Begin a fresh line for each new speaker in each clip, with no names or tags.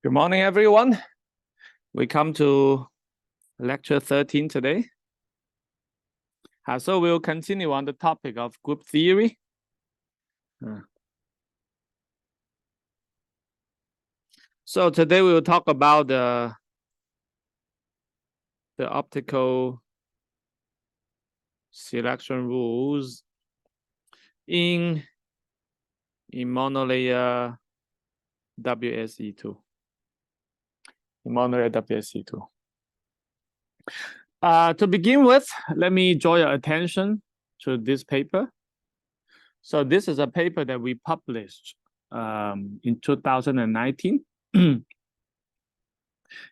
Good morning, everyone. We come to lecture 13 today. So we'll continue on the topic of group theory. So today we will talk about the optical selection rules in monolayer WSe2. Monolayer WSe2. To begin with, let me draw your attention to this paper. So this is a paper that we published in 2019. It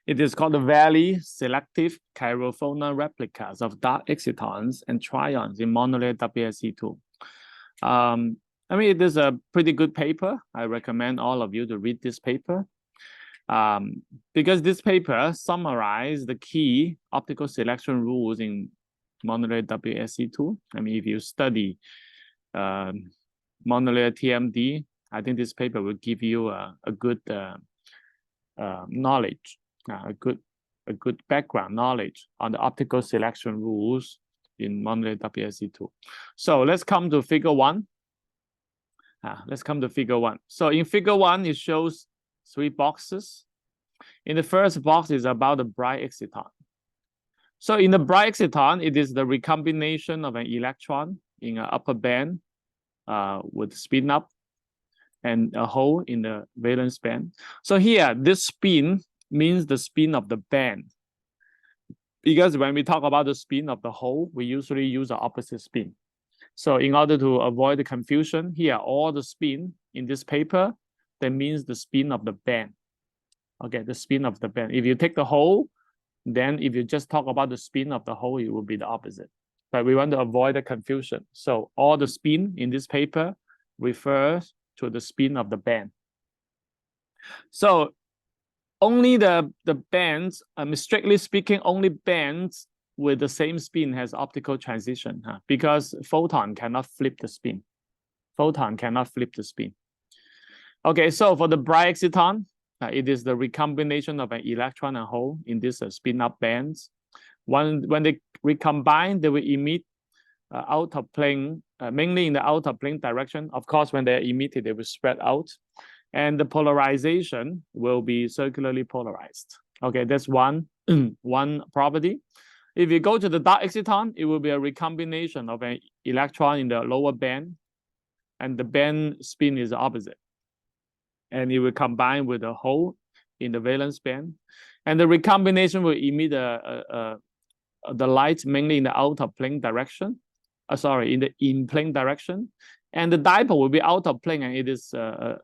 is called the Valley Selective Chirophonon Replicas of Dark Excitons and Trions in monolayer WSe2. I mean, it is a pretty good paper. I recommend all of you to read this paper. Because this paper summarizes the key optical selection rules in monolayer WSe2. I mean, if you study monolayer TMD, I think this paper will give you a good knowledge, a good background knowledge on the optical selection rules in monolayer WSe2. So let's come to figure 1. Let's come to figure 1. So in figure 1, it shows 3 boxes. In the first box is about the bright exciton. So in the bright exciton, it is the recombination of an electron in an upper band with spin up and a hole in the valence band. So here, this spin means the spin of the band. Because when we talk about the spin of the hole, we usually use the opposite spin. So in order to avoid the confusion, here, all the spin in this paper, that means the spin of the band. Okay, the spin of the band. If you take the hole, then if you just talk about the spin of the hole, it will be the opposite. But we want to avoid the confusion. So all the spin in this paper refers to the spin of the band. So only the bands, strictly speaking, only bands with the same spin has optical transition, because photon cannot flip the spin. Photon cannot flip the spin. Okay, so for the bright exciton, it is the recombination of an electron and hole in these spin-up bands. When they recombine, they will emit out of plane, mainly in the out of plane direction. Of course, when they're emitted, they will spread out. And the polarization will be circularly polarized. Okay, that's one property. If you go to the dark exciton, it will be a recombination of an electron in the lower band, and the band spin is the opposite. And it will combine with a hole in the valence band. And the recombination will emit the light mainly in the out of plane direction. In the in-plane direction. And the dipole will be out of plane, and it is the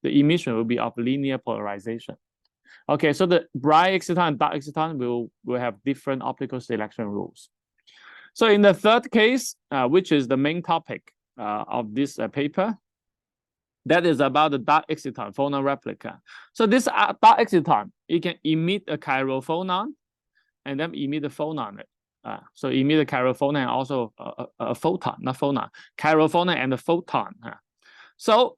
emission will be of linear polarization. Okay, so the bright exciton and dark exciton will have different optical selection rules. So in the third case, which is the main topic of this paper, that is about the dark exciton phonon replica. So this dark exciton, it can emit a chirophonon and then emit a phonon. So emit a chirophonon and also a photon, not phonon, chirophonon and a photon. So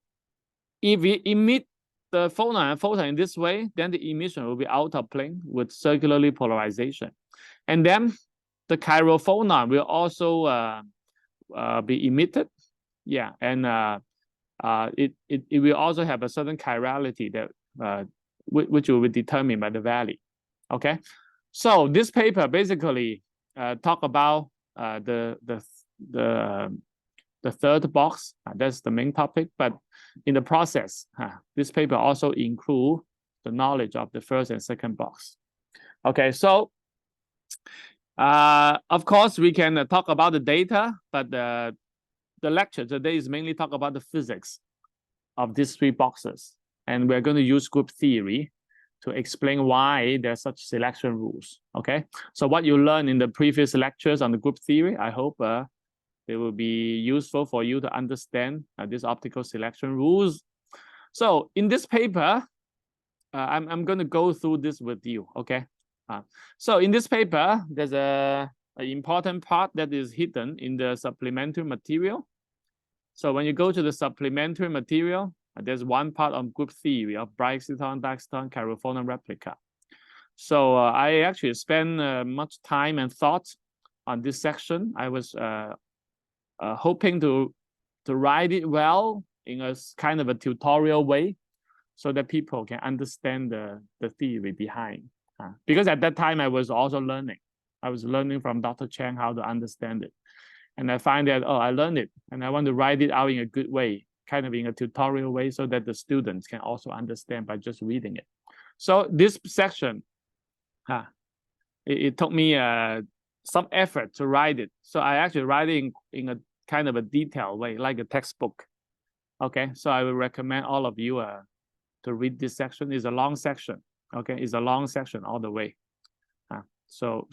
if we emit the phonon and photon in this way, then the emission will be out of plane with circularly polarization. And then the chirophonon will also be emitted. Yeah, and it will also have a certain chirality that which will be determined by the value. Okay, so this paper basically talk about the third box. That's the main topic, but in the process, this paper also include the knowledge of the first and second box. Okay, so of course we can talk about the data, but the lecture today is mainly talk about the physics of these 3 boxes, and we're going to use group theory to explain why there are such selection rules. Okay, so what you learned in the previous lectures on the group theory, I hope they will be useful for you to understand these optical selection rules. So in this paper, I'm going to go through this with you. Okay, so in this paper, there's an important part that is hidden in the supplementary material. So when you go to the supplementary material, There's one part on group theory of bryoxyton, diaceton, chirophonon replica. So I actually spent much time and thought on this section. I was hoping to write it well in a kind of a tutorial way, so that people can understand the theory behind. Because at that time I was also learning. I was learning from Dr. Chang how to understand it. And I find that, I learned it and I want to write it out in a good way, kind of in a tutorial way, so that the students can also understand by just reading it. So this section, it took me some effort to write it. So I actually write it in a kind of a detailed way, like a textbook. Okay, so I will recommend all of you to read this section. It's a long section. Okay, it's a long section all the way. So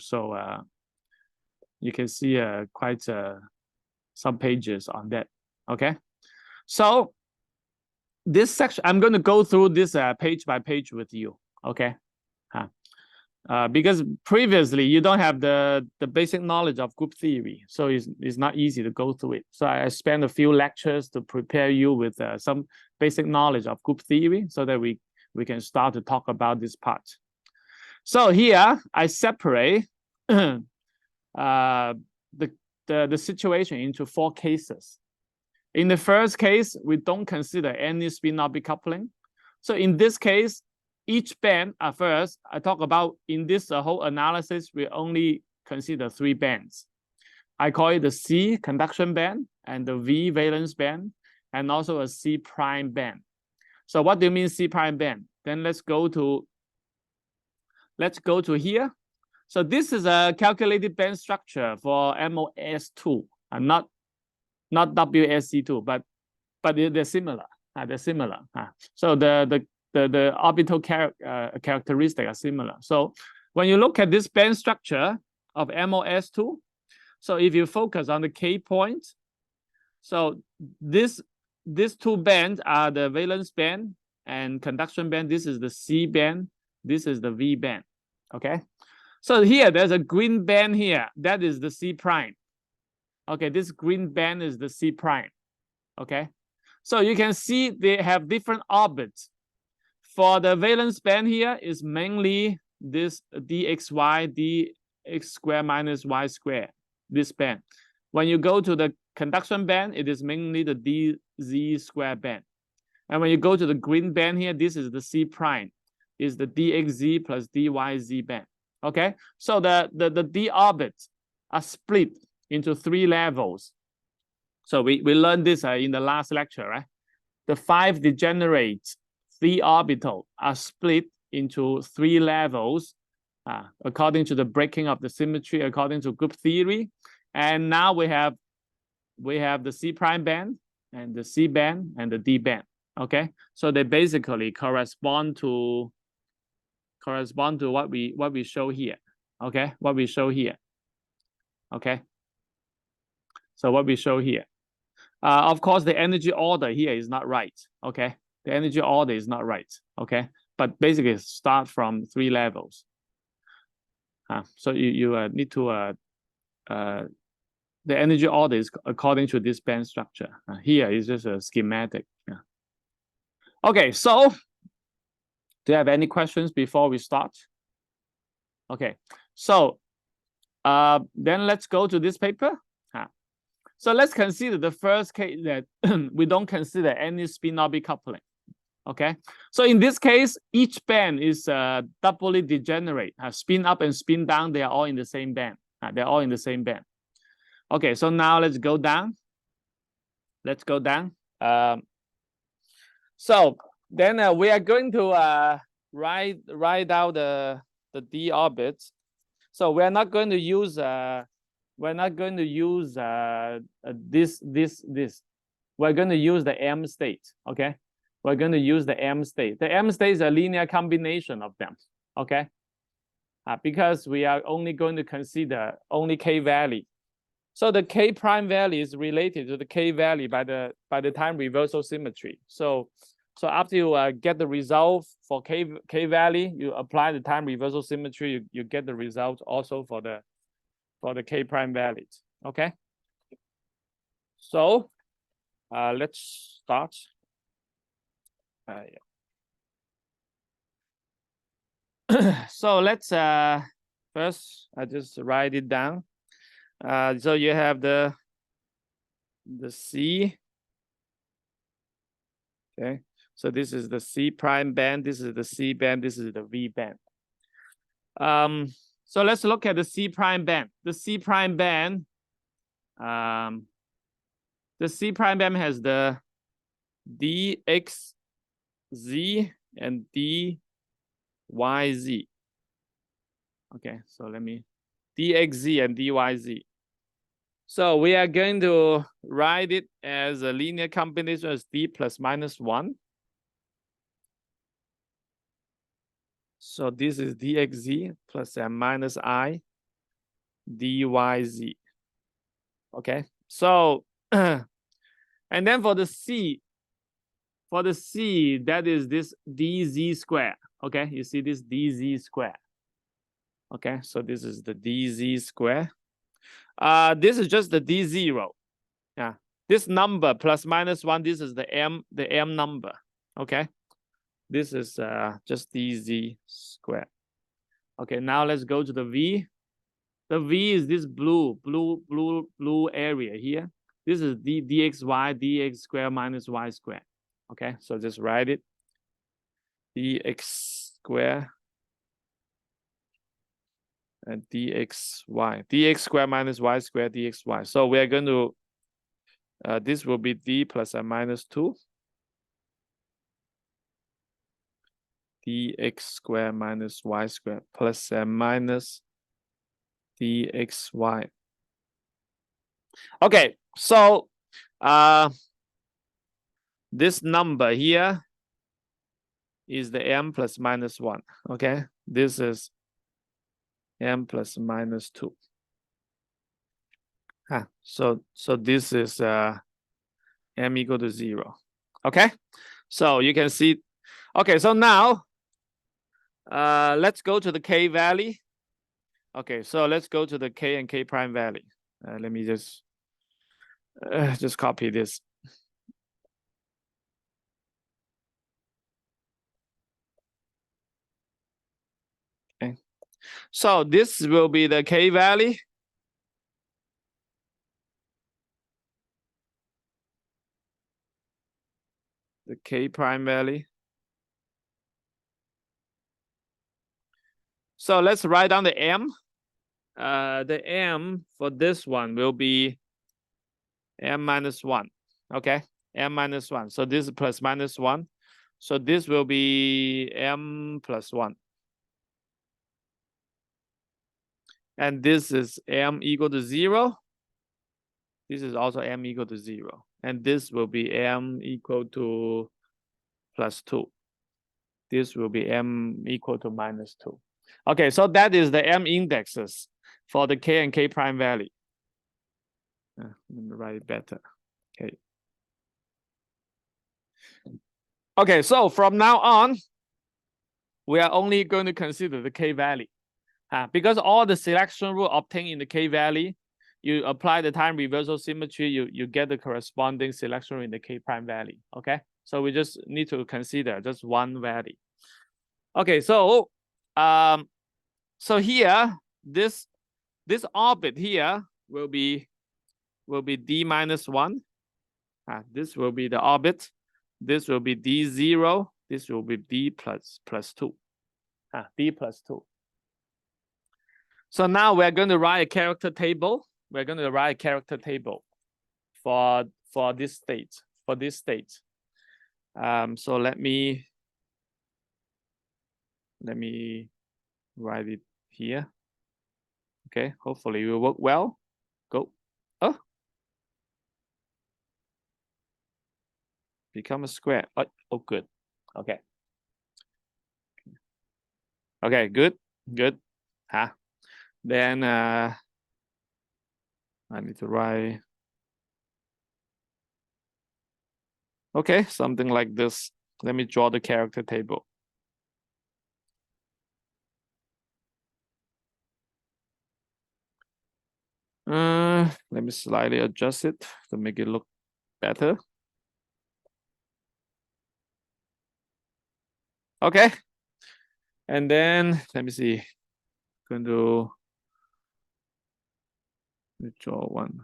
you can see quite some pages on that. Okay, so this section, I'm going to go through this page by page with you. Okay, because previously you don't have the basic knowledge of group theory, so it's not easy to go through it. So I spent a few lectures to prepare you with some basic knowledge of group theory, so that we can start to talk about this part. So here I separate the situation into 4 cases. In the first case, we don't consider any spin-orbit coupling. So in this case, each band, first, I talk about in this whole analysis, we only consider 3 bands. I call it the C conduction band and the V valence band, and also a C prime band. So what do you mean C prime band? Then let's go to here. So this is a calculated band structure for MOS2, and not WSe2, but they're similar. They're similar. So the orbital characteristics are similar. So when you look at this band structure of MOS2, so if you focus on the K point, so these 2 bands are the valence band and conduction band. This is the C band. This is the V band. Okay. So here there's a green band here. That is the C prime. Okay, this green band is the C prime. Okay. So you can see they have different orbits. For the valence band here is mainly this dxy, dx squared minus y squared, this band. When you go to the conduction band, it is mainly the dz squared band. And when you go to the green band here, this is the C prime, is the dxz plus dyz band. Okay, so the d orbits are split into 3 levels. So we learned this in the last lecture, right? The 5 degenerate 3 orbitals are split into 3 levels according to the breaking of the symmetry, according to group theory. And now we have the C prime band and the C band and the D band. Okay, so they basically correspond to what we show here. Okay, what we show here. Okay, so what we show here. Of course, the energy order here is not right. Okay, the energy order is not right. Okay, but basically start from 3 levels. So you need to the energy order is according to this band structure. Here is just a schematic. Okay, so do you have any questions before we start? Okay, so then let's go to this paper. So let's consider the first case that we don't consider any spin-orbit coupling. Okay, so in this case, each band is doubly degenerate. Spin up and spin down, they are all in the same band. They're all in the same band. Okay, so now let's go down. Let's go down. So then we are going to write out the d orbits. So we're not going to use this. We're going to use the M state. Okay, we're going to use the M state. The M state is a linear combination of them. Okay, because we are only going to consider only K value. So the K prime value is related to the K value by the time reversal symmetry. So after you get the result for K value, you apply the time reversal symmetry, you get the result also for the K prime values. Okay. So let's start. So let's first I just write it down. So you have the C. Okay, so this is the C prime band, this is the C band, this is the V band. So let's look at the C prime band. The C prime band, has the DXZ and DYZ. Okay, so let me DXZ and DYZ. So we are going to write it as a linear combination as D plus minus 1. So this is DXZ plus and minus I DYZ. Okay, so and then for the C, that is this DZ square. Okay, you see this DZ square. Okay, so this is the DZ square. This is just the D0. Yeah, this number plus minus 1, this is the M number. Okay, this is just DZ square. Okay, now let's go to the V. The V is this blue area here. This is dxy, dx square minus y square. Okay, so just write it. Dx square and dx square minus y square dxy. So we are going to, this will be d plus and minus 2. Dx square minus y square plus and minus dxy. Okay, so this number here is the m plus minus 1. Okay, this is m plus minus 2. So this is m equal to 0. Okay, so you can see. Okay, so now let's go to the k value. Okay, so let's go to the k and k prime value. Let me just copy this. Okay, so this will be the k value. The k prime value. So let's write down the m. The m for this one will be m minus 1. Okay, m minus 1. So this is plus minus 1. So this will be m plus 1. And this is m equal to 0. This is also m equal to 0. And this will be m equal to plus 2. This will be m equal to minus 2. Okay, so that is the m indexes for the k and k prime value. Let me write it better. Okay. Okay, so from now on, we are only going to consider the k value. Because all the selection rule obtained in the k value, you apply the time reversal symmetry, you get the corresponding selection rule in the k prime value. Okay, so we just need to consider just one value. Okay, so so here this orbit here will be d minus 1. This will be the orbit. This will be d0. This will be d plus 2. D plus 2. So now we're going to write a character table. We're going to write a character table for this state. So let me write it here. Okay, hopefully it will work well. Go. Oh, become a square. Oh, good. Okay. Okay, good. Then I need to write. Okay, something like this. Let me draw the character table. Let me slightly adjust it to make it look better. Okay. And then let me see. Going to draw one.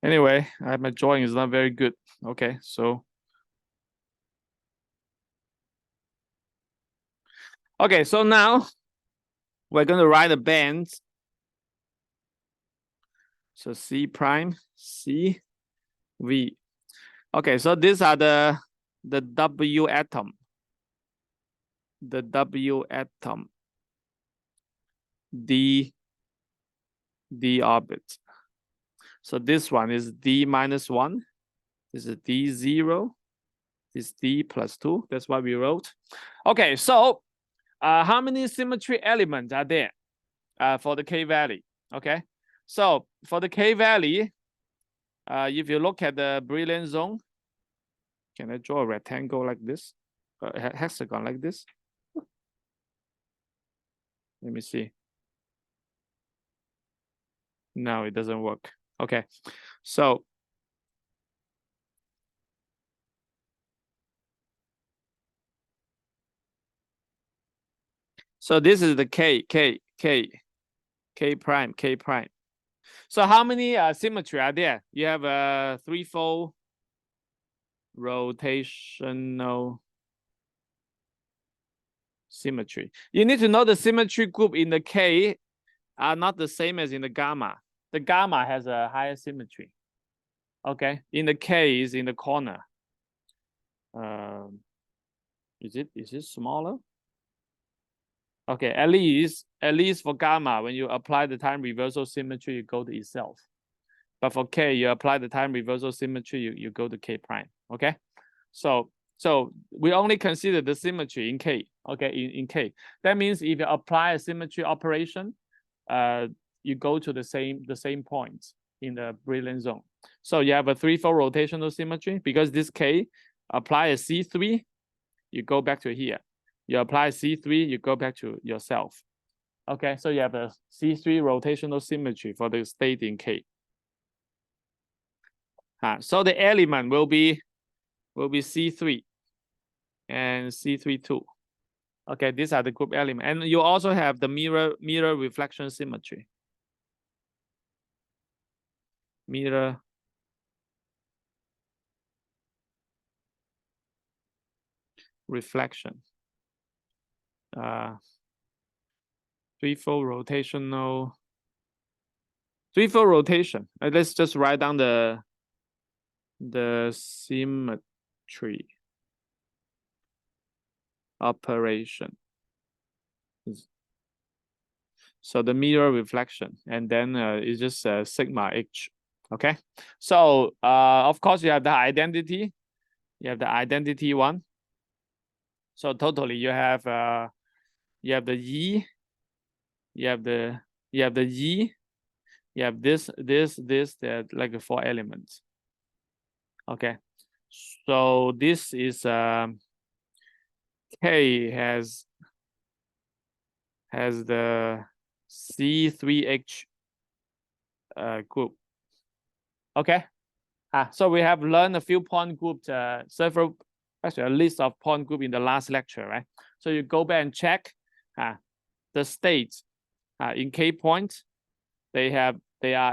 Anyway, my drawing is not very good. Okay, so okay, so now we're going to write a band. So C prime, C, V. Okay, so these are the W atom. The W atom. D orbit. So this one is D minus 1. This is D0. This is D plus 2. That's what we wrote. Okay, so how many symmetry elements are there for the K value? Okay, so for the K value, if you look at the Brilliant zone, can I draw a rectangle like this? A hexagon like this? Let me see. No, it doesn't work. Okay, so this is the K prime. So how many symmetry are there? You have a threefold rotational symmetry. You need to know the symmetry group in the K are not the same as in the gamma. The gamma has a higher symmetry. Okay, in the K is in the corner. Is it smaller? Okay, at least for gamma, when you apply the time reversal symmetry, you go to itself. But for K, you apply the time reversal symmetry, you go to K prime. Okay, so we only consider the symmetry in K. Okay, in K. That means if you apply a symmetry operation, you go to the same point in the Brilliant zone. So you have a threefold rotational symmetry because this K apply a C3, you go back to here. You apply C3, you go back to yourself. Okay, so you have a C3 rotational symmetry for the state in K. So the element will be C3 and C32. Okay, these are the group elements. And you also have the mirror reflection symmetry. Mirror reflection. Threefold rotation. Let's just write down the symmetry operation. So the mirror reflection, and then it's just sigma h. Okay, so of course you have the identity. You have the identity one. So totally you have the E. You have the E. You have this, that, like 4 elements. Okay, so this is K has the C3H group. Okay, so we have learned a few point groups, actually a list of point group in the last lecture, right? So you go back and check the states in K point, they are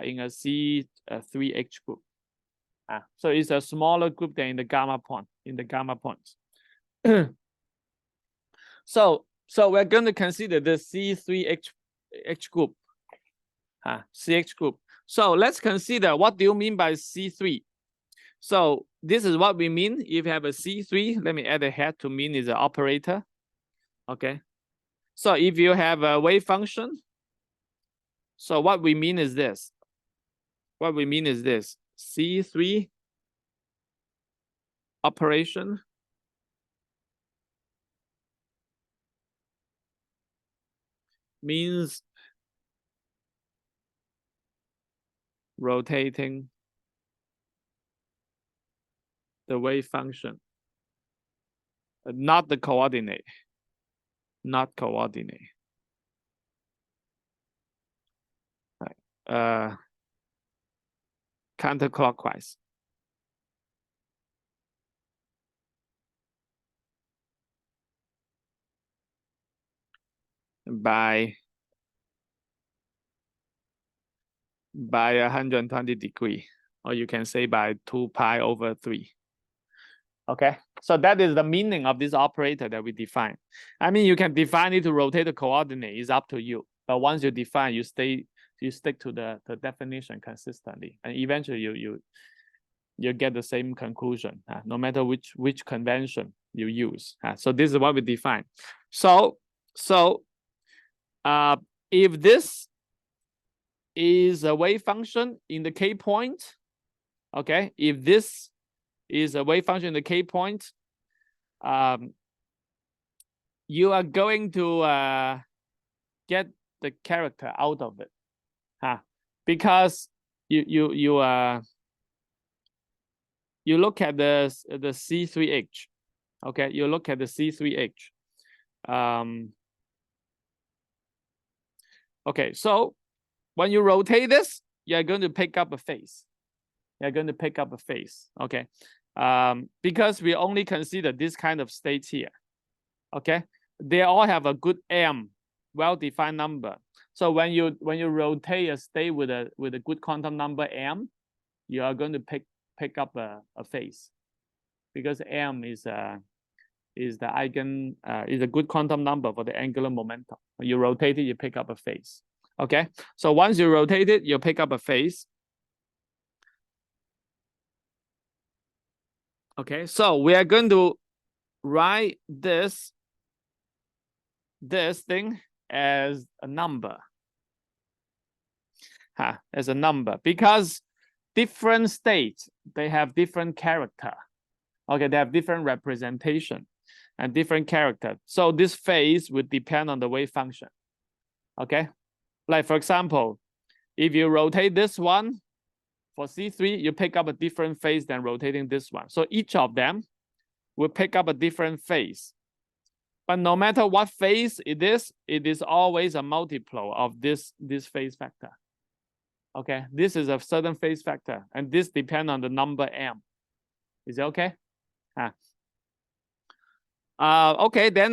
in a C3H group. So it's a smaller group than in the gamma point. So we're going to consider the C3H group. CH group. So let's consider, what do you mean by C3? So this is what we mean. If you have a C3, let me add a head to mean is an operator. Okay. So if you have a wave function, so what we mean is this. C3 operation means rotating the wave function, not the coordinate, not coordinate. Counterclockwise. By 120 degrees, or you can say by 2 pi over 3. Okay, so that is the meaning of this operator that we define. I mean, you can define it to rotate the coordinate, it's up to you. But once you define, you stick to the definition consistently, and eventually you get the same conclusion, no matter which convention you use. So this is what we define. So if this is a wave function in the k point, okay, if this is a wave function in the k point, you are going to get the character out of it, because you look at the C3H, okay, you look at the C3H. Okay, so when you rotate this, you're going to pick up a phase. You're going to pick up a phase, okay? Because we only consider this kind of states here, okay? They all have a good M, well-defined number. So when you rotate a state with a good quantum number M, you are going to pick up a phase, because M is the eigen is a good quantum number for the angular momentum. When you rotate it, you pick up a phase. Okay, so once you rotate it, you pick up a phase. Okay, so we are going to write this thing as a number, as a number, because different states, they have different character. Okay, they have different representation and different character. So this phase would depend on the wave function. Okay, like for example, if you rotate this one for C3, you pick up a different phase than rotating this one. So each of them will pick up a different phase. But no matter what phase it is always a multiple of this phase factor. Okay, this is a certain phase factor, and this depends on the number M. Is it okay? Okay, then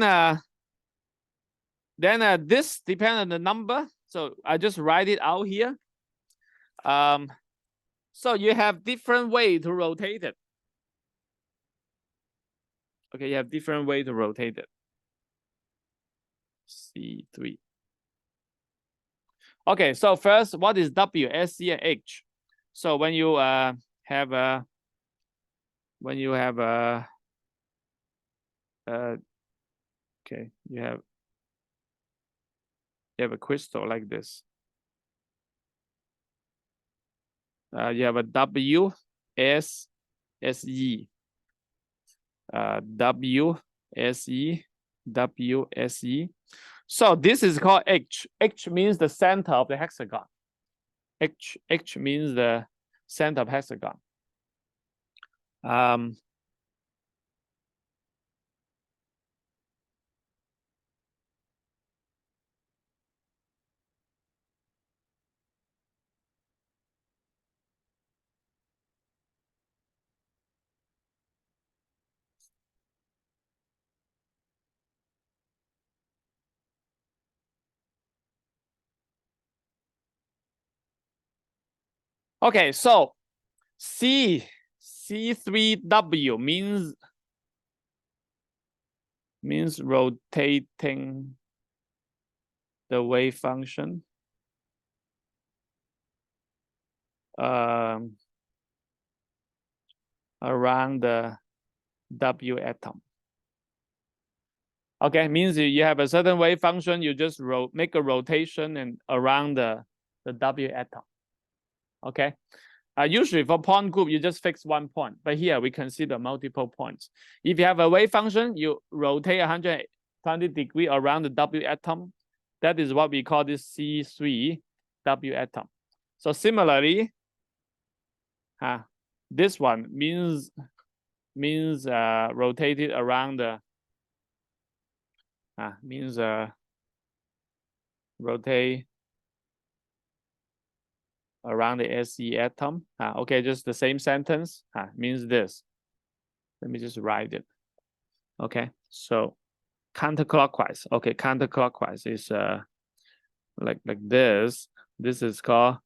this depends on the number. So I just write it out here. So you have different way to rotate it. Okay, you have different way to rotate it. C3. Okay, so first, what is W, SE, and H? So when you have a okay, you have a crystal like this. You have a W, S, SE, W, SE, W, SE. So this is called H. H means the center of the hexagon. H means the center of hexagon. Okay, so C3W means rotating the wave function around the W atom. Okay, means you have a certain wave function, you just make a rotation and around the W atom. Okay, usually for point group, you just fix one point, but here we consider multiple points. If you have a wave function, you rotate 120 degrees around the W atom, That is what we call this C3W atom. So similarly, this one means rotated around the rotate around the Se atom. Okay, just the same sentence means this. Let me just write it. Okay, so counterclockwise. Okay, counterclockwise is like this. This is called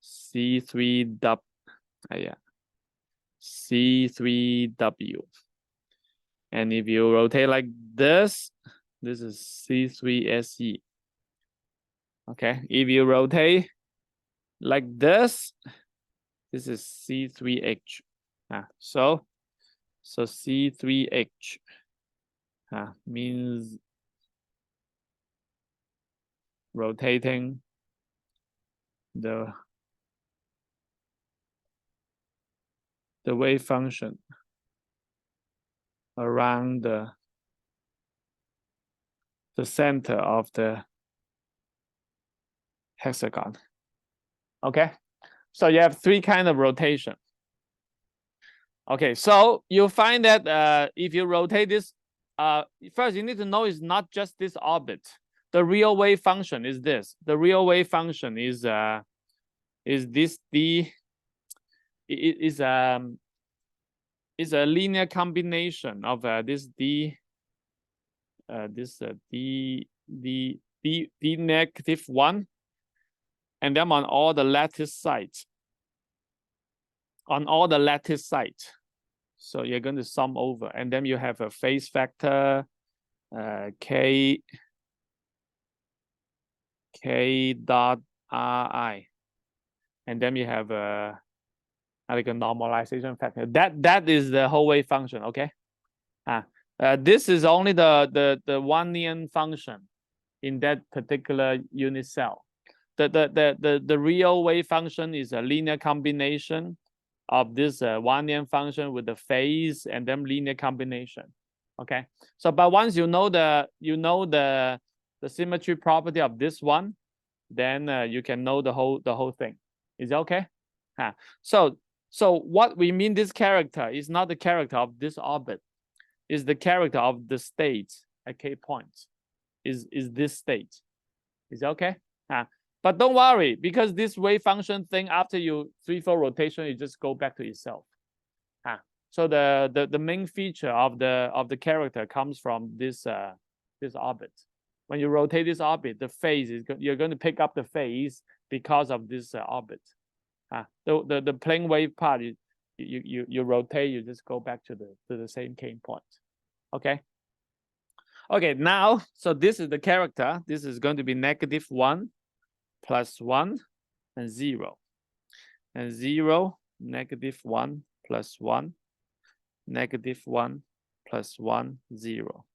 C3W. C3W. And if you rotate like this is C3Se. Okay, if you rotate like this is C3H. So C3H means rotating the wave function around the center of the hexagon. Okay, so you have three kinds of rotation. Okay, so you find that if you rotate this, first you need to know it's not just this orbit. The real wave function is this. The real wave function is this D. Is a linear combination of this D. D -1, and then on all the lattice sites. On all the lattice sites, so you're going to sum over, and then you have a phase factor K dot Ri, and then you have like a normalization factor. That is the whole wave function. Okay, this is only the one-yen function in that particular unit cell. The real wave function is a linear combination of this one-yen function with the phase and then linear combination. Okay, so but once you know the symmetry property of this one, then you can know the whole thing. Is that okay? So what we mean, this character is not the character of this orbit, is the character of the state at K points. Is this state? Is that okay? But don't worry, because this wave function thing, after you threefold rotation, you just go back to itself. So the main feature of the character comes from this orbit. When you rotate this orbit, the phase is you're going to pick up the phase because of this orbit. The plane wave part, you rotate, you just go back to the same K point. Okay. Okay, now so this is the character. This is going to be -1. +1 and 0, and 0, -1 +1, -1 +1, 0.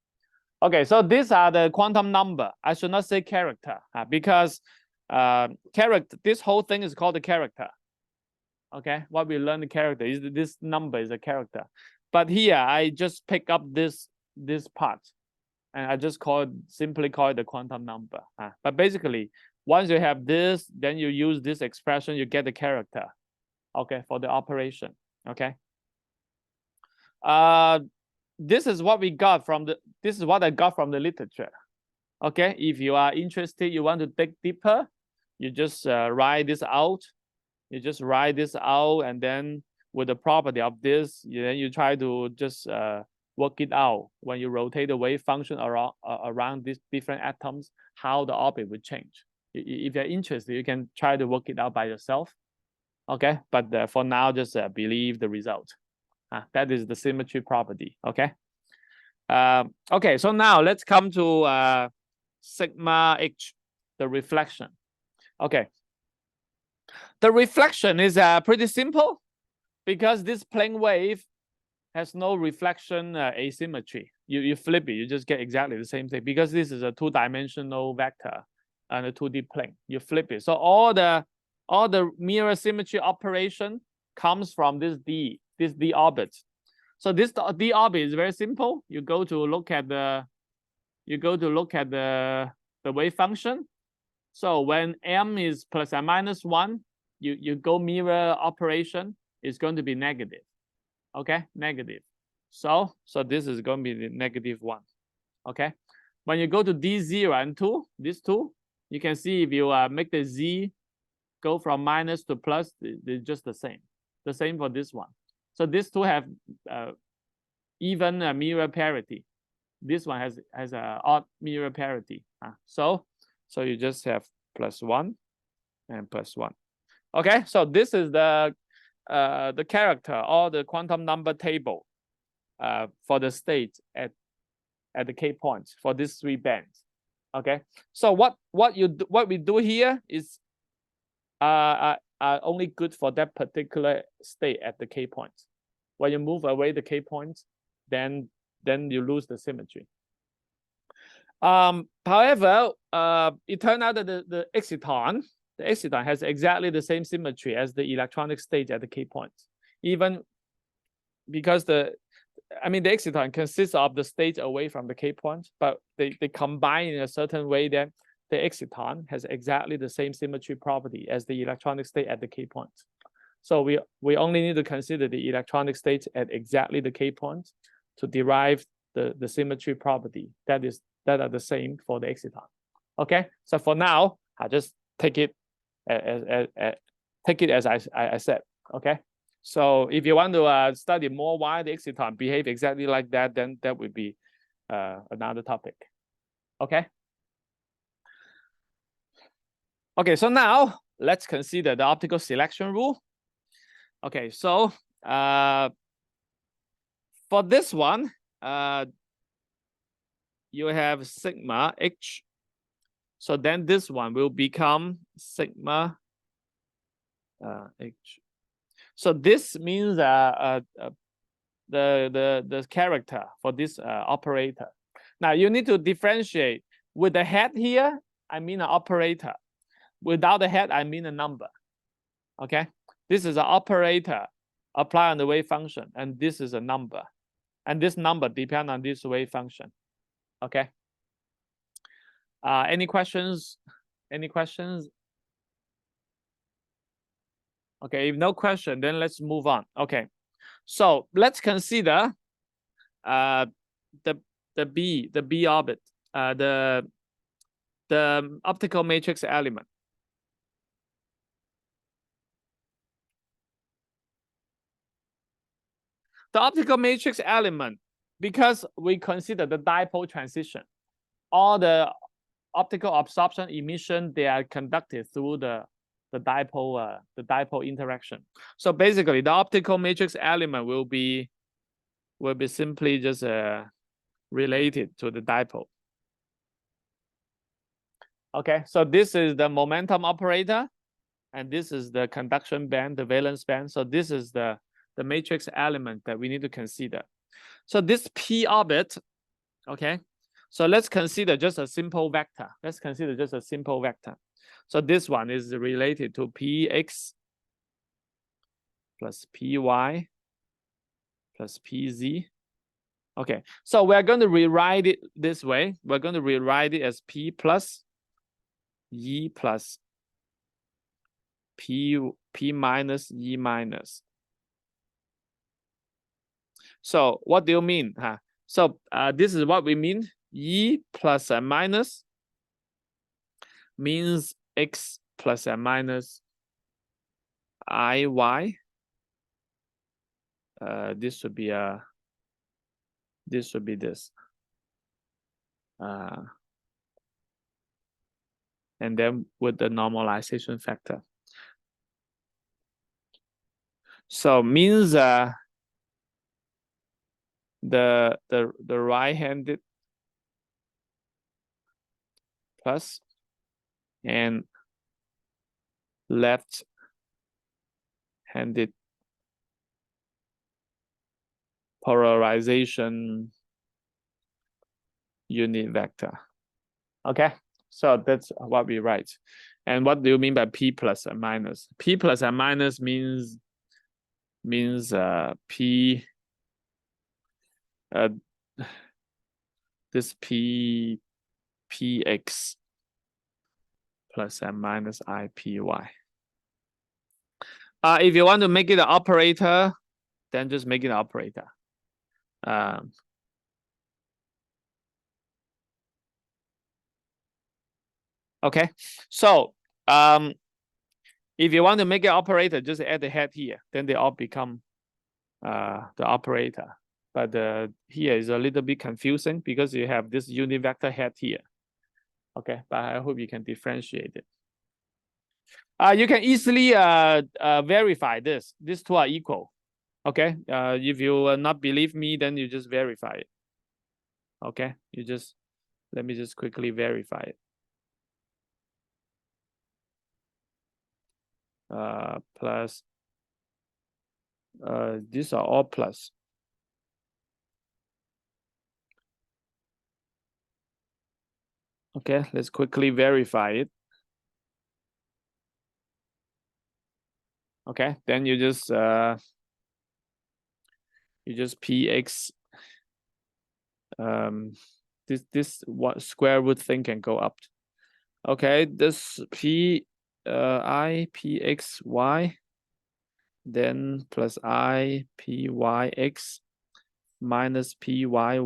Okay, so these are the quantum number. I should not say character because character. This whole thing is called the character. Okay, what we learn the character is this number is a character, but here I just pick up this part, and I just simply call it the quantum number. But basically, once you have this, then you use this expression, you get the character, okay, for the operation. Okay. This is what we got from this is what I got from the literature. Okay, if you are interested, you want to dig deeper, you just write this out. You just write this out, and then with the property of this, then you try to just work it out when you rotate the wave function around these different atoms, how the orbit will change. If you're interested, you can try to work it out by yourself. Okay, but for now, just believe the result. That is the symmetry property. Okay. Okay, so now let's come to sigma H, the reflection. Okay. The reflection is pretty simple because this plane wave has no reflection asymmetry. You flip it, you just get exactly the same thing because this is a two-dimensional vector and a 2D plane. You flip it. So all the mirror symmetry operation comes from this D orbit. So this D orbit is very simple. You go to look at the the wave function. So when m is plus or minus 1, you go mirror operation, it's going to be negative. Okay, negative. So this is going to be the negative 1. Okay, when you go to d0 and 2, these two, you can see if you make the z go from minus to plus, they're just the same. The same for this one. So these two have even mirror parity. This one has a odd mirror parity. So you just have plus 1 and plus 1. Okay, so this is the character or the quantum number table for the state at the k points for these 3 bands. Okay, so what we do here is only good for that particular state at the k points. When you move away the k points, then you lose the symmetry. However, it turned out that the exciton has exactly the same symmetry as the electronic state at the k points, even because the exciton consists of the state away from the k point, but they combine in a certain way that the exciton has exactly the same symmetry property as the electronic state at the k point. So we only need to consider the electronic state at exactly the k point to derive the symmetry property that are the same for the exciton. Okay, so for now, I just take it as I said. Okay, so if you want to study more why the exciton behave exactly like that, then that would be another topic. Okay. Okay, so now let's consider the optical selection rule. Okay, so for this one, you have sigma h. So then this one will become sigma h. So this means the character for this operator. Now you need to differentiate. With the head here, I mean an operator. Without the head, I mean a number. Okay, this is an operator applied on the wave function, and this is a number, and this number depends on this wave function. Okay. Any questions? Any questions? Okay, if no question, then let's move on. Okay, so let's consider the B orbit, the optical matrix element. The optical matrix element, because we consider the dipole transition, all the optical absorption emission, they are conducted through the dipole interaction. So basically, the optical matrix element will be simply just related to the dipole. Okay, so this is the momentum operator, and this is the conduction band, the valence band. So this is the matrix element that we need to consider. So this p orbit, okay, so let's consider just a simple vector. Let's consider just a simple vector. So this one is related to px plus py plus pz. Okay, so we're going to rewrite it this way. We're going to rewrite it as p plus e plus p minus e minus. So what do you mean? So this is what we mean. E plus and minus means x plus and minus iy. This should be this. And then with the normalization factor. So means the right-handed plus and left-handed polarization unit vector. Okay, so that's what we write. And what do you mean by p plus and minus? P plus and minus means p this px plus and minus IPY. If you want to make it an operator, then just make it an operator. Okay, so if you want to make an operator, just add the head here. Then they all become the operator. But here is a little bit confusing because you have this unit vector head here. Okay, but I hope you can differentiate it. You can easily verify this. These two are equal. Okay, if you not believe me, then you just verify it. Okay, let me just quickly verify it. Plus, these are all plus. Okay, let's quickly verify it. Okay, then you just px this what square root thing can go up. Okay, this p I px y, then plus I py x minus py y.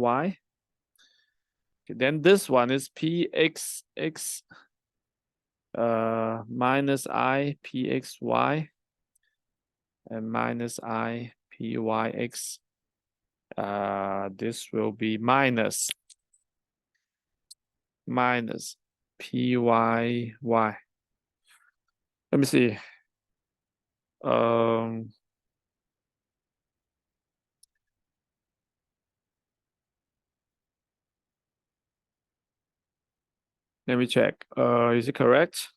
Okay, then this one is px x minus I px y and minus I py x. This will be minus py y. Let me see. Let me check. Is it correct?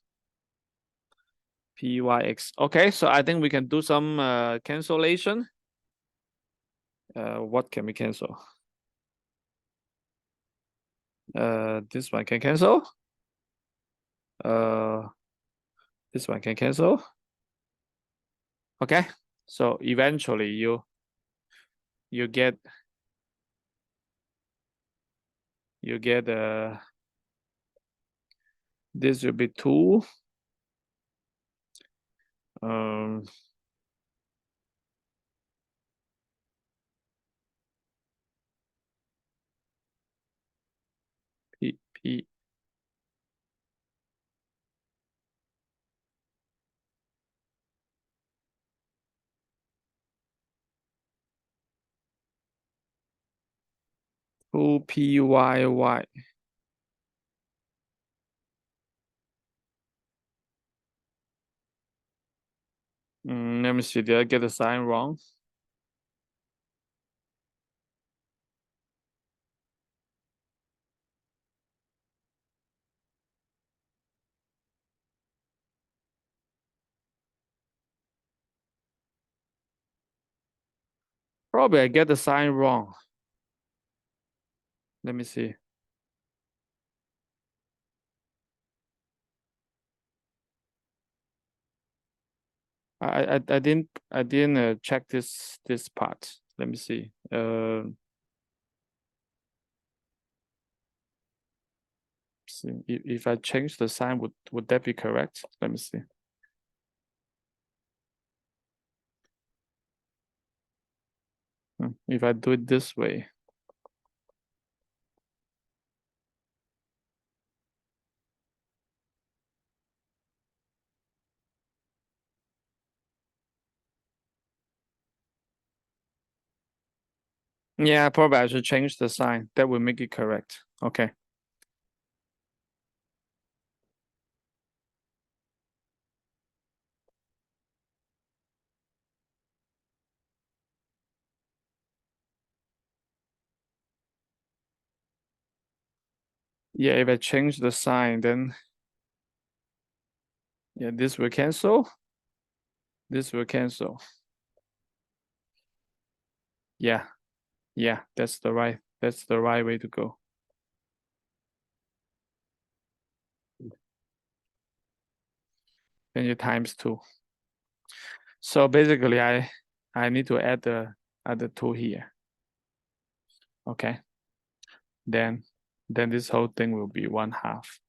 Pyx. Okay, so I think we can do some cancellation. What can we cancel? This one can cancel. This one can cancel. Okay, so eventually you get this will be 2. P 2 PYY. Let me see, did I get the sign wrong? Probably I get the sign wrong. Let me see. I didn't check this part. Let me see. See if I change the sign, would that be correct? Let me see. If I do it this way. Yeah, probably I should change the sign. That will make it correct. Okay. Yeah, if I change the sign, then yeah, this will cancel. This will cancel. Yeah, that's the right way to go. Then you times 2. So basically, I need to add the 2 here. Okay. Then this whole thing will be 1/2.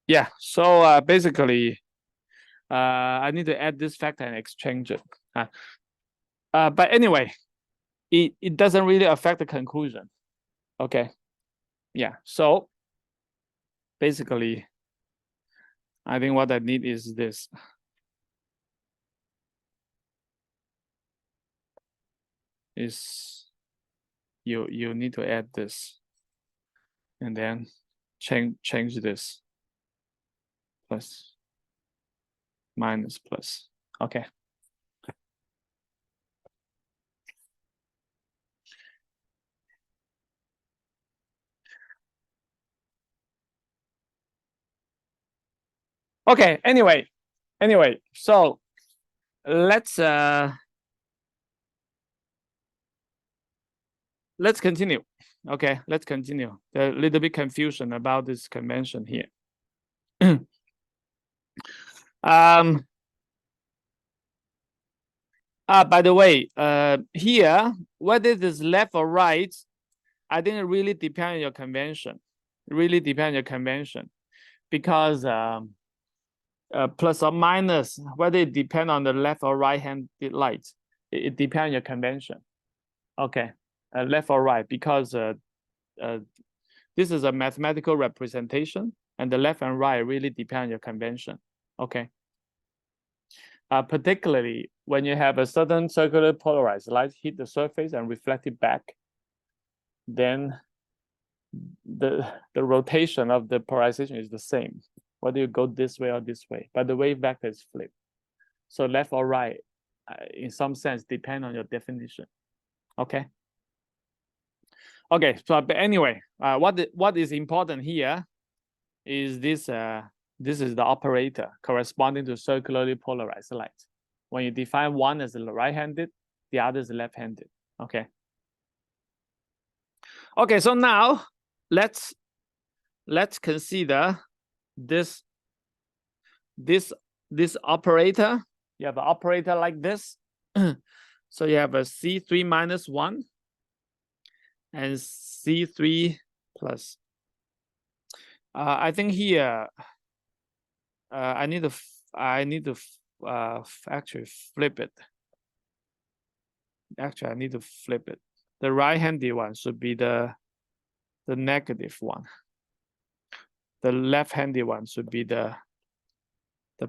Yeah, so basically, I need to add this factor and exchange it. But anyway, it doesn't really affect the conclusion. Okay. Yeah. So basically, I think what I need is this. Is you need to add this and then change this plus minus plus. Okay. Okay, anyway, so let's continue. Okay, let's continue. There's a little bit confusion about this convention here. By the way, here, whether it is left or right, I think it really depends on your convention. It really depends on your convention, because plus or minus, whether it depends on the left or right-handed light, it depends on your convention. Okay, left or right, because this is a mathematical representation, and the left and right really depend on your convention. Okay. Particularly when you have a certain circular polarized light hit the surface and reflect it back, then the rotation of the polarization is the same, whether you go this way or this way, but the wave vector is flipped. So left or right, in some sense, depend on your definition. Okay. Okay. So, but anyway, what is important here is this. This is the operator corresponding to circularly polarized light. When you define one as right-handed, the other is left-handed. Okay. Okay. So now let's consider this operator. You have an operator like this. So you have a C3 minus 1 and C3 plus. I think here I need to actually flip it. Actually, I need to flip it. The right-handed one should be the negative one. The left-handed one should be the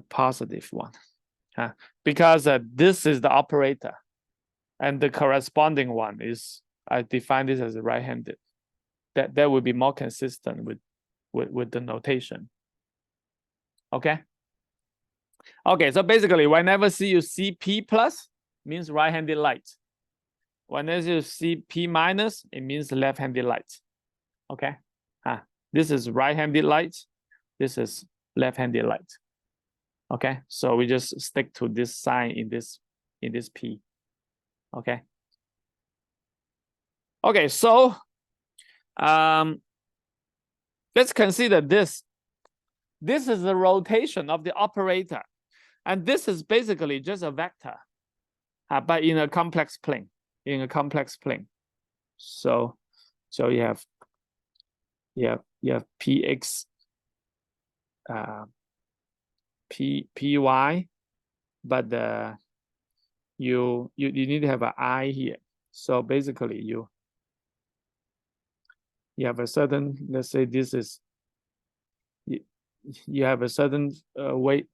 positive one. Because this is the operator, and the corresponding one is, I define this as a right-handed. That would be more consistent with the notation. Okay. Okay, so basically, whenever you see P plus, means right-handed light. Whenever you see P minus, it means left-handed light. Okay. This is right-handed light. This is left-handed light. Okay, so we just stick to this sign in this P. Okay. Okay, so let's consider this. This is the rotation of the operator, and this is basically just a vector, but in a complex plane. In a complex plane. So you have px, py, but you need to have an I here. So basically you have a certain, let's say this is, you have a certain weight,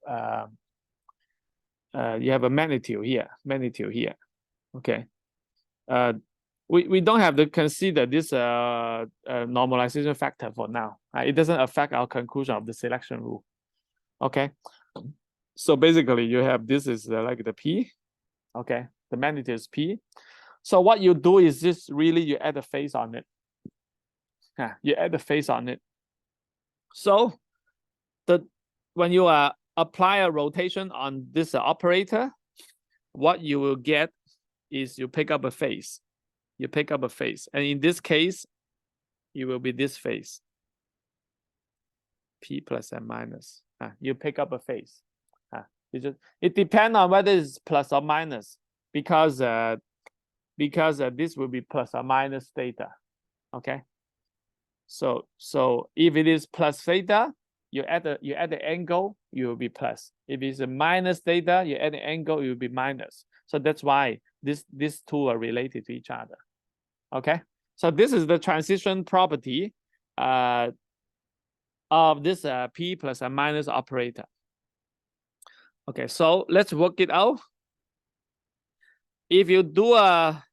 you have a magnitude here. Okay. We don't have to consider this normalization factor for now. It doesn't affect our conclusion of the selection rule. Okay. So basically you have, this is like the P. Okay. The magnitude is P. So what you do is just really you add a phase on it. You add a phase on it. So when you apply a rotation on this operator, what you will get is you pick up a phase. You pick up a phase, and in this case, it will be this phase, P plus and minus. You pick up a phase. It depends on whether it's plus or minus, because this will be plus or minus theta. Okay. So if it is plus theta, you add the angle, you will be plus. If it's a minus theta, you add the angle, it will be minus. So that's why these two are related to each other. Okay, so this is the transition property of this p plus and minus operator. Okay, so let's work it out. If you do a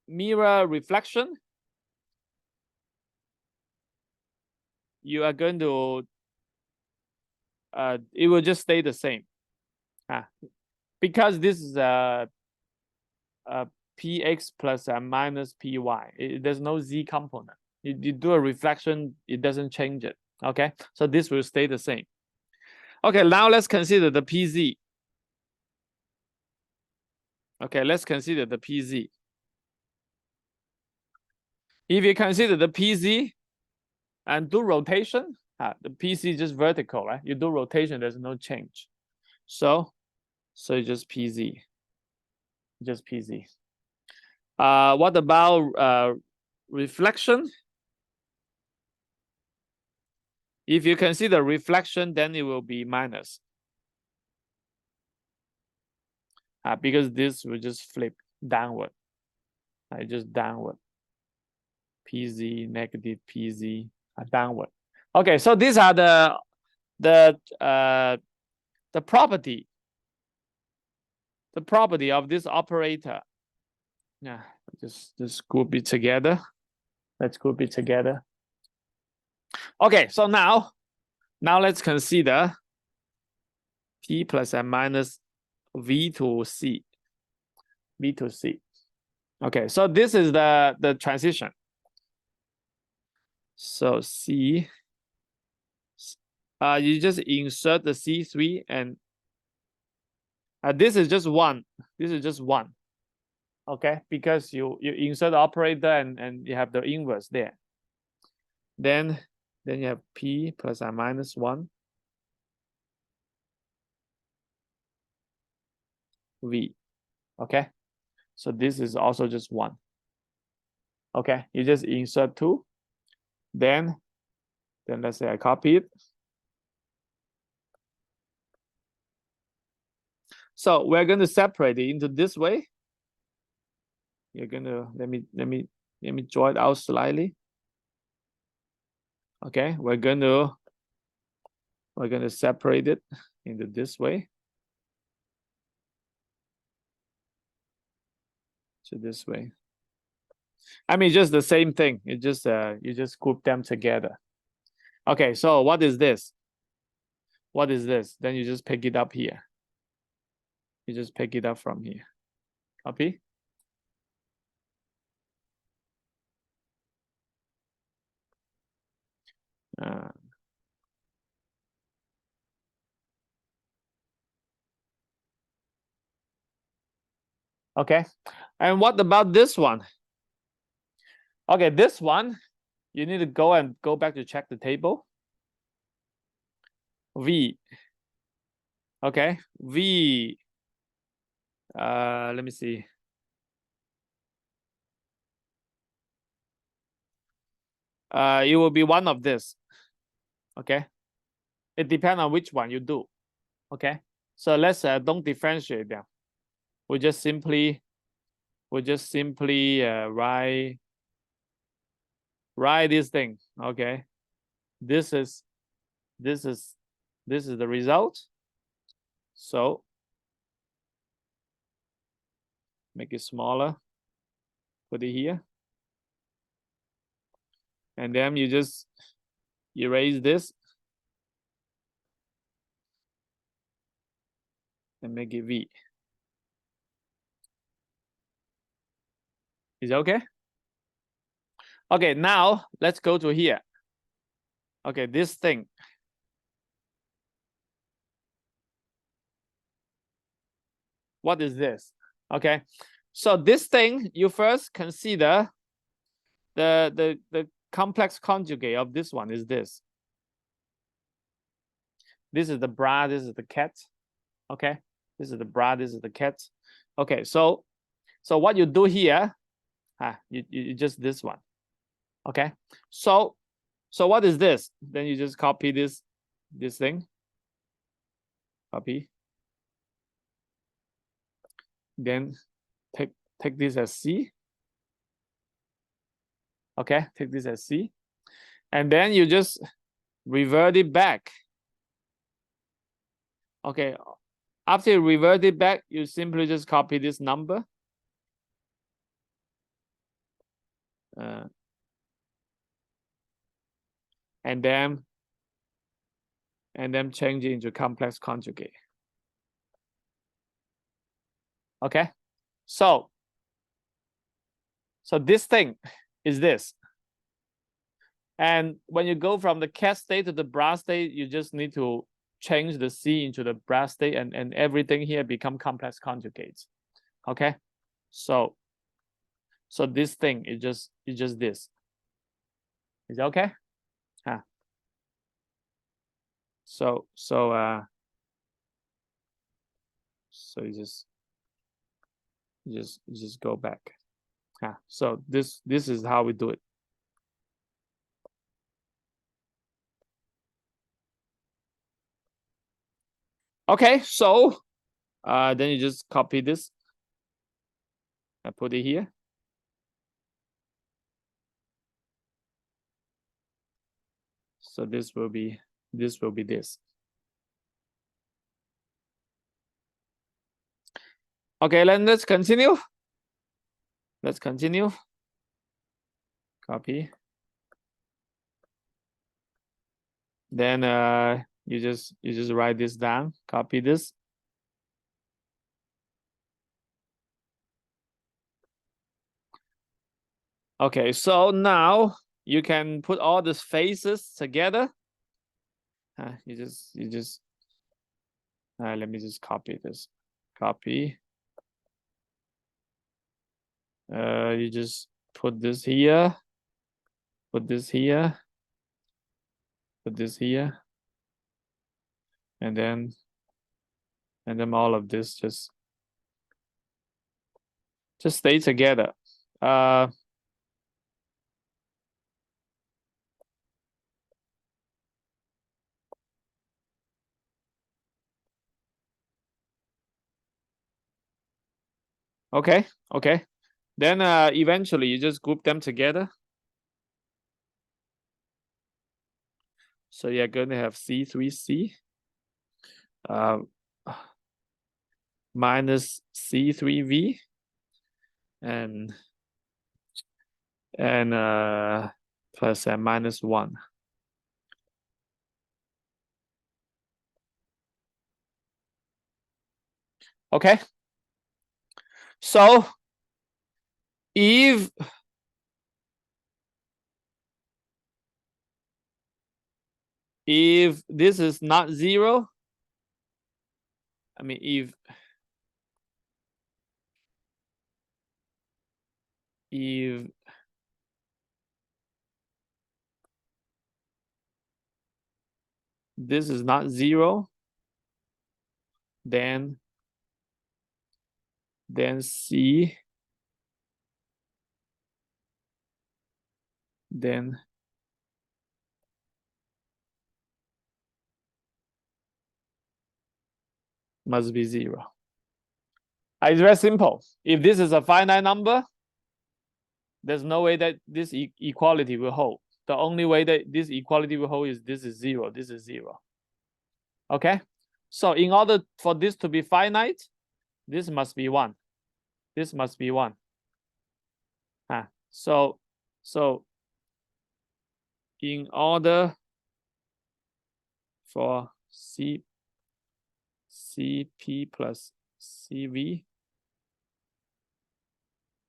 mirror reflection, you are going to it will just stay the same. Because this is px plus and minus py. There's no z component. You do a reflection, it doesn't change it. Okay, so this will stay the same. Okay, now let's consider the pz. Okay, let's consider the pz. If you consider the pz and do rotation, the pz is just vertical, right? You do rotation, there's no change. So just pz. Just pz. What about reflection? If you consider reflection, then it will be minus. Because this will just flip downward. Just downward. PZ, negative PZ, downward. Okay, so these are the property. The property of this operator. Yeah, just group it together. Let's group it together. Okay, so now let's consider P plus and minus V to C. V to C. Okay, so this is the transition. So C, you just insert the C3 and this is just one. This is just one. Okay, because you insert the operator and you have the inverse there. Then you have P plus or minus 1 V. Okay, so this is also just 1. Okay, you just insert 2. Then let's say I copy it. So we're going to separate it into this way. You're gonna let me draw it out slightly. Okay, we're gonna separate it into this way. To this way. I mean, just the same thing. It just you just group them together. Okay, so what is this? What is this? Then you just pick it up here. You just pick it up from here. Copy. Okay, and what about this one? Okay, this one, you need to go back to check the table. V. Okay, V. Let me see. It will be one of this. Okay, it depends on which one you do. Okay, so let's don't differentiate them. We just simply write this thing. Okay, this is the result. So make it smaller. Put it here, and then you just erase this and make it V. Is it okay? Okay, now let's go to here. Okay, this thing. What is this? Okay, so this thing, you first consider the complex conjugate of this one is this. This is the bra, this is the cat. Okay, this is the bra, this is the cat. Okay, so what you do here, you just this one. Okay, so what is this? Then you just copy this thing. Copy. Then take this as C. Okay, take this as C. And then you just revert it back. Okay, after you revert it back, you simply just copy this number. And then change it into complex conjugate. Okay, so this thing is this. And when you go from the cat state to the brass state, you just need to change the C into the brass state, and everything here become complex conjugates. Okay, so this thing is just this. Is that okay? So you just go back. So this is how we do it. Okay, so then you just copy this and put it here. So this will be this. Okay, let's continue. Let's continue. Copy. Then you just write this down. Copy this. Okay, so now you can put all these faces together. You just let me just copy this. Copy. You just put this here. Put this here. Put this here. And then all of this just stay together. Okay. Then eventually you just group them together. So you're going to have C3C minus C3V and plus minus 1. Okay. So if this is not 0, I mean if this is not 0, then C, then must be 0. It's very simple. If this is a finite number, there's no way that this equality will hold. The only way that this equality will hold is this is 0, this is 0. Okay, so in order for this to be finite, this must be 1. This must be 1. So in order for CP plus CV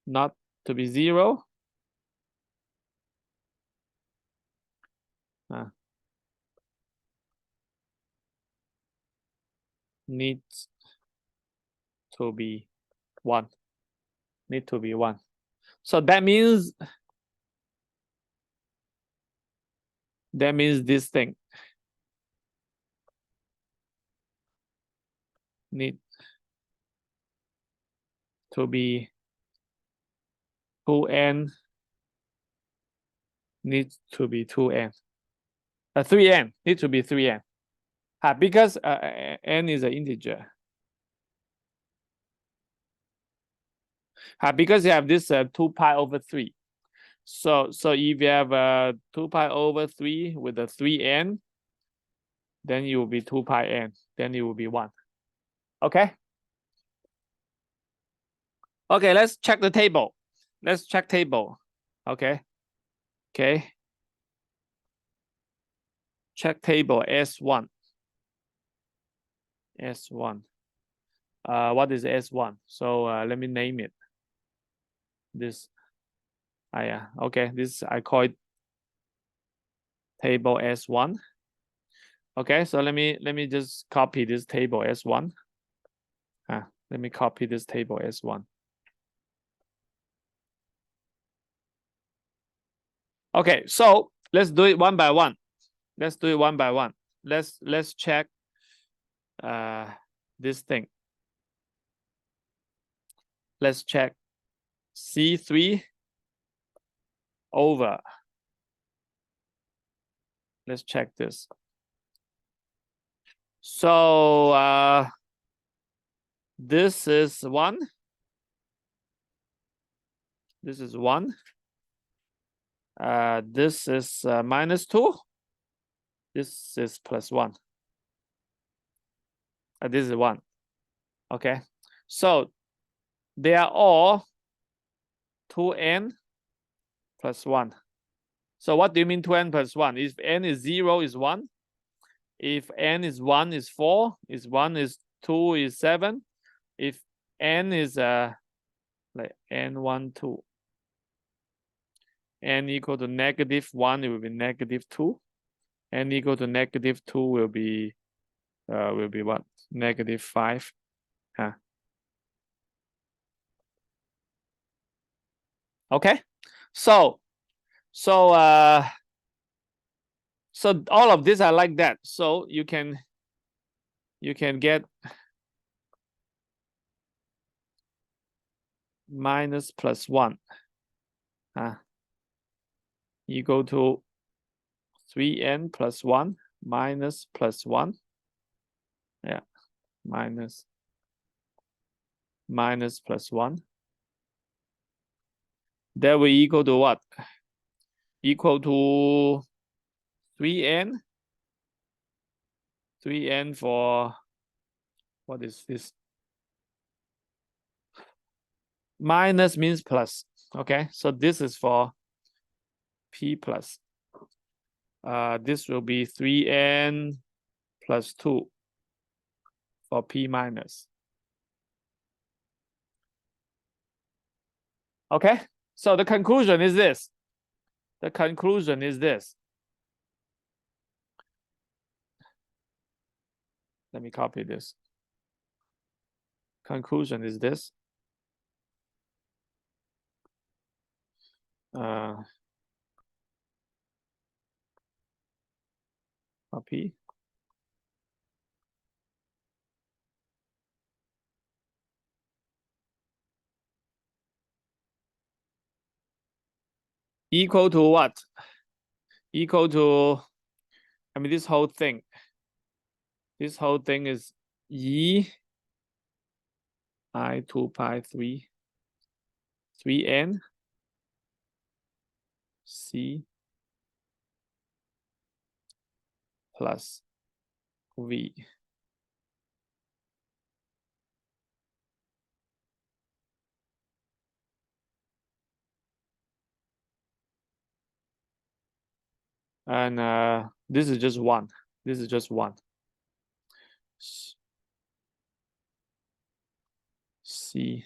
not to be 0, needs to be 1. Need to be 1. So that means this thing need to be 2n needs to be 2n. 3n need to be 3n. Because n is an integer. Because you have this 2 pi over 3. So if you have 2 pi over 3 with a 3n, then it will be 2 pi n. Then it will be 1. Okay? Okay, let's check the table. Let's check table. Okay. Okay. Check table S1. S1. What is S1? So let me name it. This. Yeah. Okay. This I call it table S1. Okay. So let me just copy this table S1. Let me copy this table S1. Okay. So let's do it one by one. Let's do it one by one. Let's check this thing. Let's check C3 over. Let's check this. So this is 1. This is 1. This is -2. This is +1. This is 1. Okay. So they are all 2n plus 1. So what do you mean 2n plus 1? If n is 0 is 1. If n is 1 is 4. If 1 is 2 is 7. If n is like n1, 2. N equal to -1, it will be -2. N equal to -2 will be what? -5. Okay. So all of these are like that. So you can get minus plus 1 equal to 3n plus 1 minus plus 1. Yeah, minus plus 1. That will equal to what? Equal to 3n. 3n for what is this? Minus means plus. Okay, so this is for p plus. This will be 3n plus 2 for p minus. Okay, so the conclusion is this. The conclusion is this. Let me copy this. Conclusion is this. Copy. Equal to what? Equal to, I mean, this whole thing. This whole thing is E I 2 pi 3n C plus V. And this is just 1. This is just 1. C.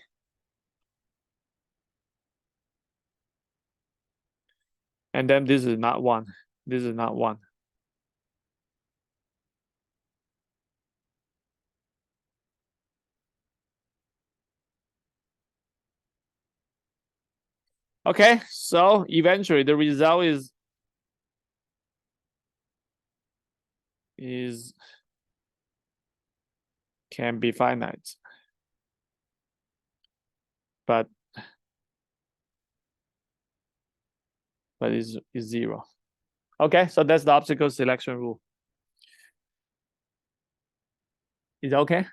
And then this is not 1. This is not 1. Okay, so eventually the result is can be finite. But but it's 0. Okay, so that's the optical selection rule. Is it okay?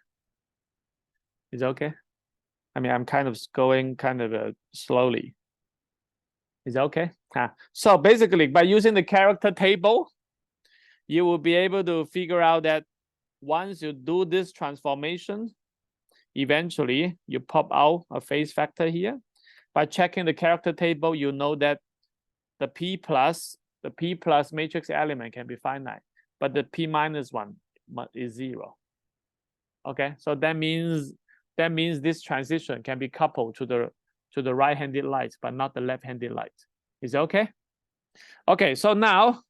Is it okay? I mean, I'm kind of going kind of slowly. Is it okay? So basically, by using the character table, you will be able to figure out that once you do this transformation, eventually you pop out a phase factor here. By checking the character table, you know that the P plus matrix element can be finite, but the P minus one is 0. Okay, so that means this transition can be coupled to the right-handed light, but not the left-handed light. Is it okay? Okay, so now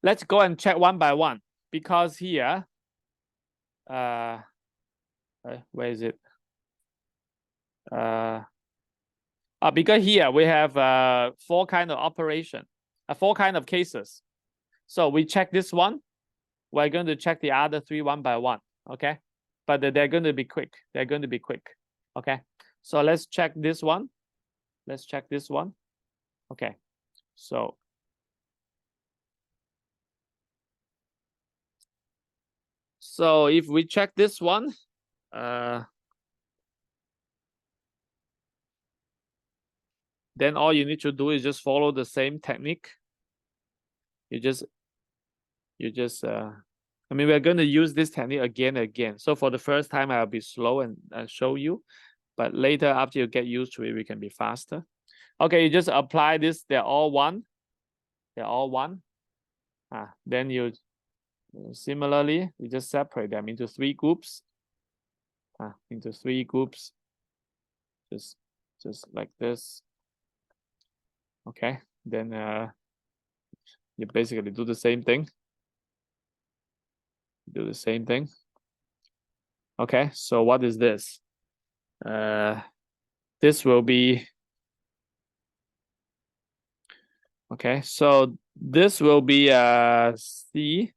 let's go and check one by one, because here, where is it? Because here we have 4 kind of operation, 4 kind of cases. So we check this one. We're going to check the other 3 one by one. Okay, but they're going to be quick. They're going to be quick. Okay, so let's check this one. Let's check this one. Okay, so if we check this one, then all you need to do is just follow the same technique. You just I mean, we're going to use this technique again and again. So for the first time, I'll be slow and show you, but later after you get used to it, we can be faster. Okay, you just apply this. They're all one. They're all one. Then you similarly, you just separate them into 3 groups. Into 3 groups. Just like this. Okay, then you basically do the same thing. Do the same thing. Okay, so what is this? This will be, okay, so this will be C,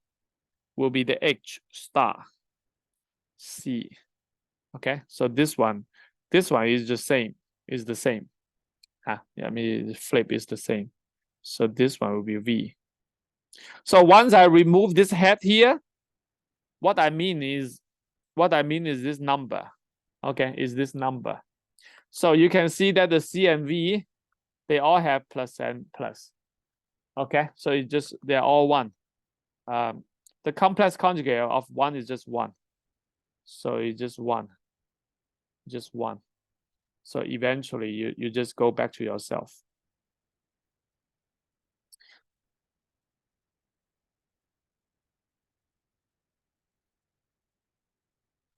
will be the H star C. Okay, so this one is the same, yeah, I mean the flip is the same. So this one will be V. So once I remove this head here, what I mean is this number. Okay, is this number. So you can see that the C and V, they all have plus and plus. Okay, so it's just, they're all 1. The complex conjugate of 1 is just 1. So it's just 1. Just 1. So eventually you just go back to yourself.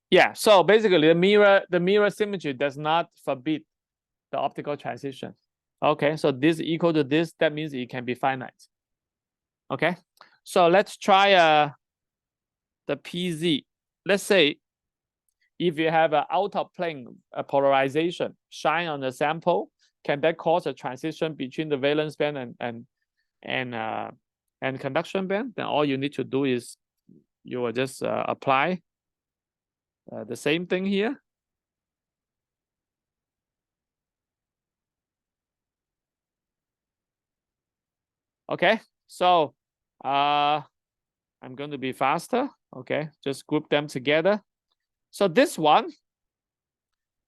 Yeah, so basically the mirror symmetry does not forbid the optical transition. Okay, so this equal to this, that means it can be finite. Okay, so let's try the PZ. Let's say if you have an out of plane polarization shine on the sample, can that cause a transition between the valence band and conduction band? Then all you need to do is you will just apply the same thing here. Okay, so I'm going to be faster. Okay, just group them together. So this one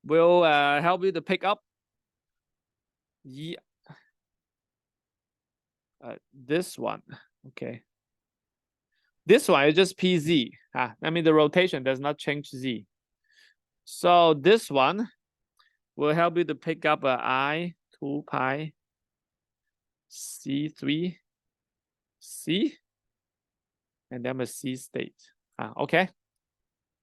will help you to pick up this one. Okay, this one is just PZ. I mean the rotation does not change Z. So this one will help you to pick up a I 2 pi C3 C and then a C state. Okay.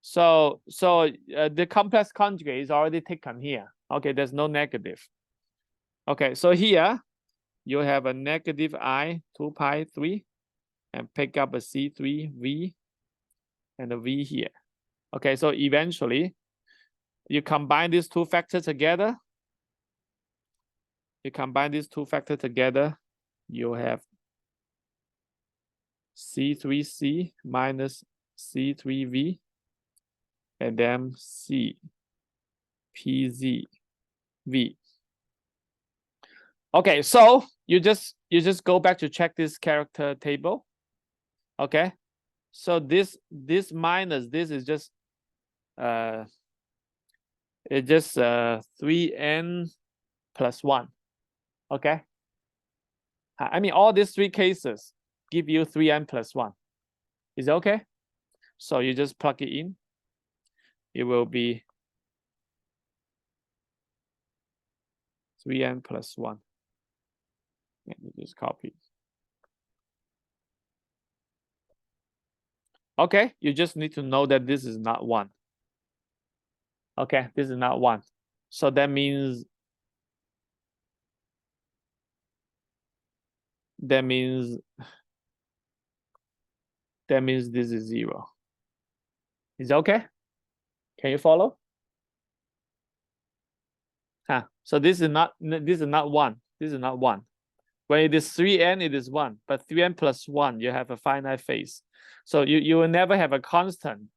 So the complex conjugate is already taken here. Okay, there's no negative. Okay, so here you have a negative I 2 pi 3 and pick up a C3 V and a V here. Okay, so eventually you combine these 2 factors together. You have C3C minus C3V and then C PZV. Okay, so you just go back to check this character table. Okay, so this minus this is just it's just 3n plus 1. Okay, I mean all these three cases give you 3n plus 1. Is it okay? So you just plug it in. It will be 3n plus 1. Let me just copy. Okay, you just need to know that this is not 1. Okay, this is not 1. So that means this is 0. Is it okay? Can you follow? So this is not 1. This is not 1. When it is 3n, it is 1. But 3n plus 1, you have a finite phase. So you will never have a constant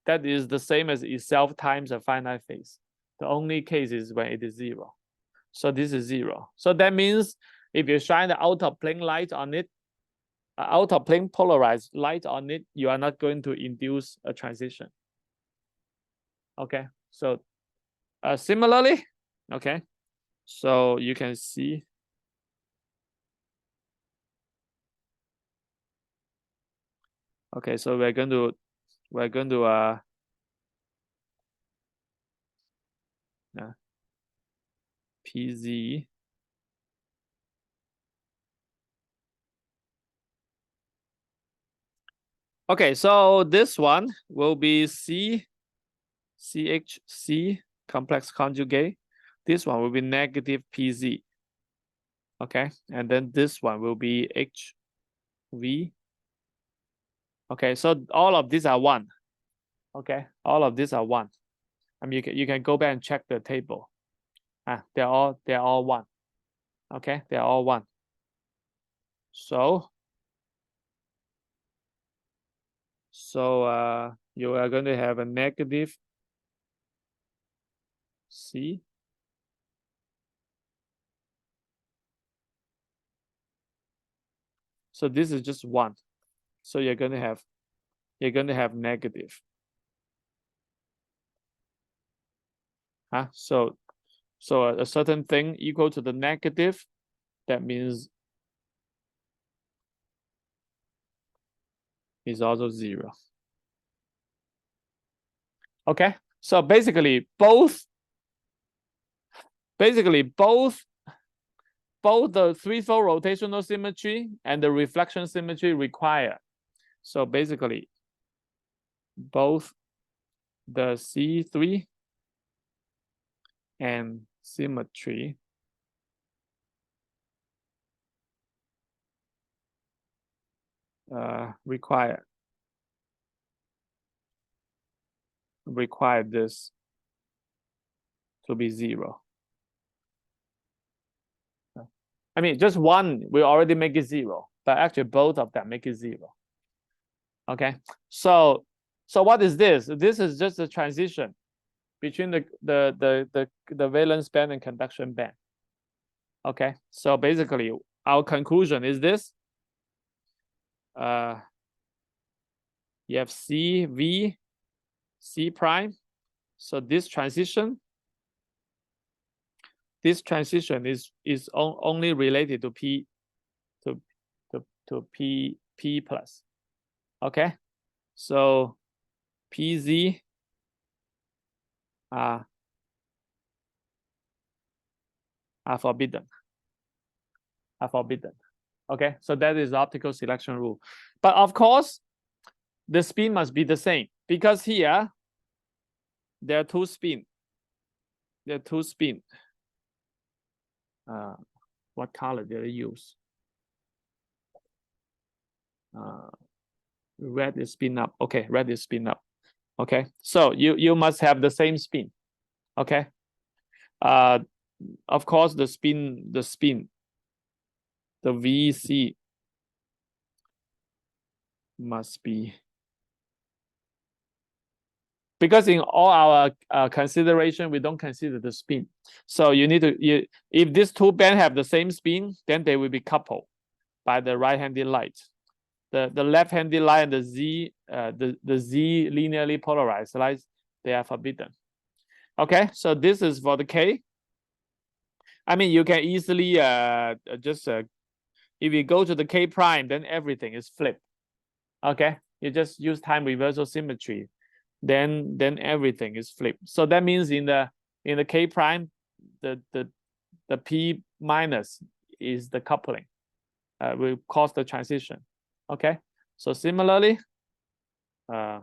that is the same as itself times a finite phase. The only case is when it is 0. So this is 0. So that means if you shine the out of plane light on it, out of plane polarized light on it, you are not going to induce a transition. Okay, so similarly, okay, so you can see. Okay, so we're going to PZ. Okay, so this one will be CHC complex conjugate. This one will be negative PZ. Okay, and then this one will be HV. Okay, so all of these are 1. Okay, all of these are 1. I mean, you can go back and check the table. They're all 1. Okay, they're all 1. So you are going to have a negative C. So this is just 1. So you're going to have negative. So a certain thing equal to the negative, that means is also 0. Okay, so basically both the threefold rotational symmetry and the reflection symmetry require. So basically both the C3 and symmetry require this to be 0. I mean, just one will already make it 0, but actually both of them make it 0. Okay, so what is this? This is just a transition between the valence band and conduction band. Okay, so basically our conclusion is this. You have C, V, C prime. So this transition is only related to P to P plus. Okay, so PZ are forbidden. Okay, so that is the optical selection rule. But of course, the spin must be the same, because here there are 2 spin. What color did I use? Red is spin up. Okay, red is spin up. Okay, so you must have the same spin. Okay, of course the VC must be because in all our consideration, we don't consider the spin. So you need to, if these two bands have the same spin, then they will be coupled by the right-handed light. The left-handed light and the Z linearly polarized lights, they are forbidden. Okay, so this is for the K. I mean, you can easily if you go to the K prime, then everything is flipped. Okay, you just use time reversal symmetry, then everything is flipped. So that means in the K prime, the P minus is the coupling, will cause the transition. Okay, so similarly, by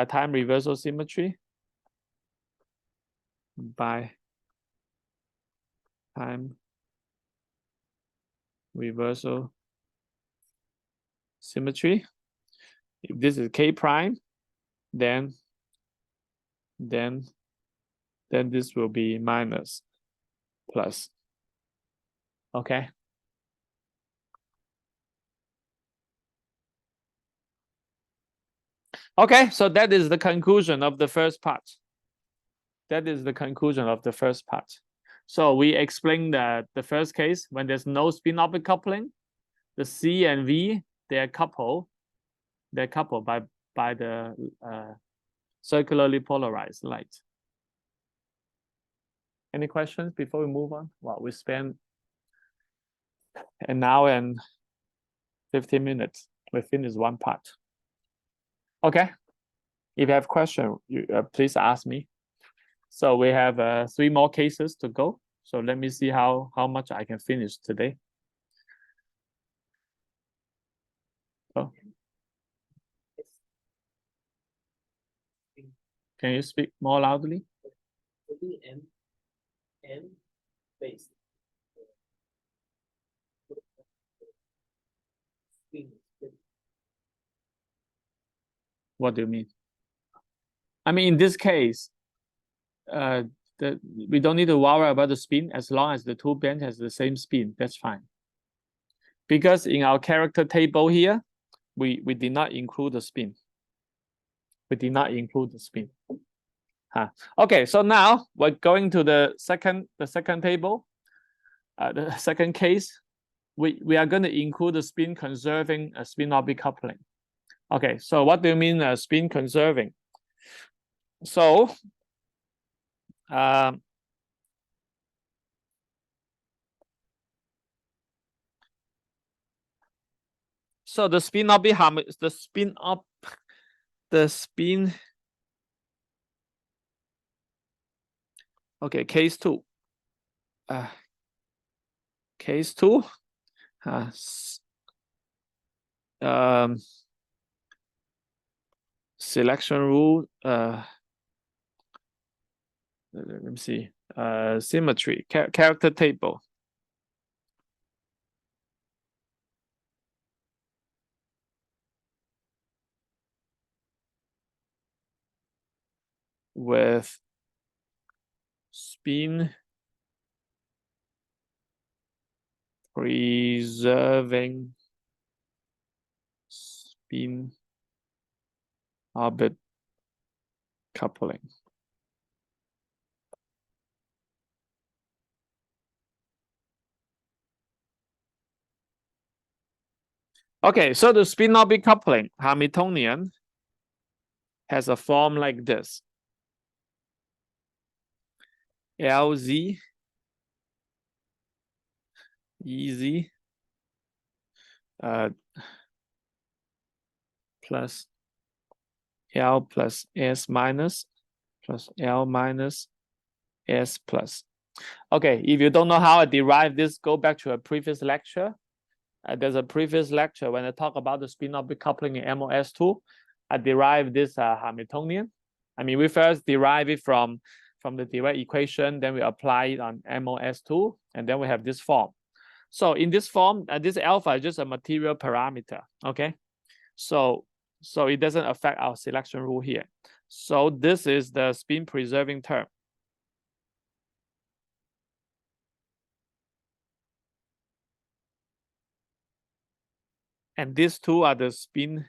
time reversal symmetry, by time reversal symmetry, if this is K prime, then this will be minus plus. Okay. Okay, so that is the conclusion of the first part. That is the conclusion of the first part. So we explained the first case when there's no spin-orbit coupling, the C and V, they're coupled. They're coupled by the circularly polarized light. Any questions before we move on? Well, we spent an hour and 15 minutes. We finished one part. Okay. If you have questions, please ask me. So we have 3 more cases to go. So let me see how much I can finish today. Oh. Can you speak more loudly?
N base.
What do you mean? I mean, in this case, we don't need to worry about the spin as long as the two bands has the same spin. That's fine. Because in our character table here, we did not include the spin. We did not include the spin. Okay, so now we're going to the second table. The second case, we are going to include the spin conserving spin orbit coupling. Okay, so what do you mean spin conserving? So so the spin orbit okay, case 2. Case 2 selection rule, let me see, symmetry, character table. With spin preserving spin orbit coupling. Okay, so the spin orbit coupling Hamiltonian has a form like this. LZ EZ plus L plus S minus plus L minus S plus. Okay, if you don't know how I derive this, go back to a previous lecture. There's a previous lecture when I talk about the spin orbit coupling in MOS2. I derived this Hamiltonian. I mean, we first derive it from the direct equation, then we apply it on MOS2, and then we have this form. So in this form, this alpha is just a material parameter, okay? So it doesn't affect our selection rule here. So this is the spin preserving term. And these two are the spin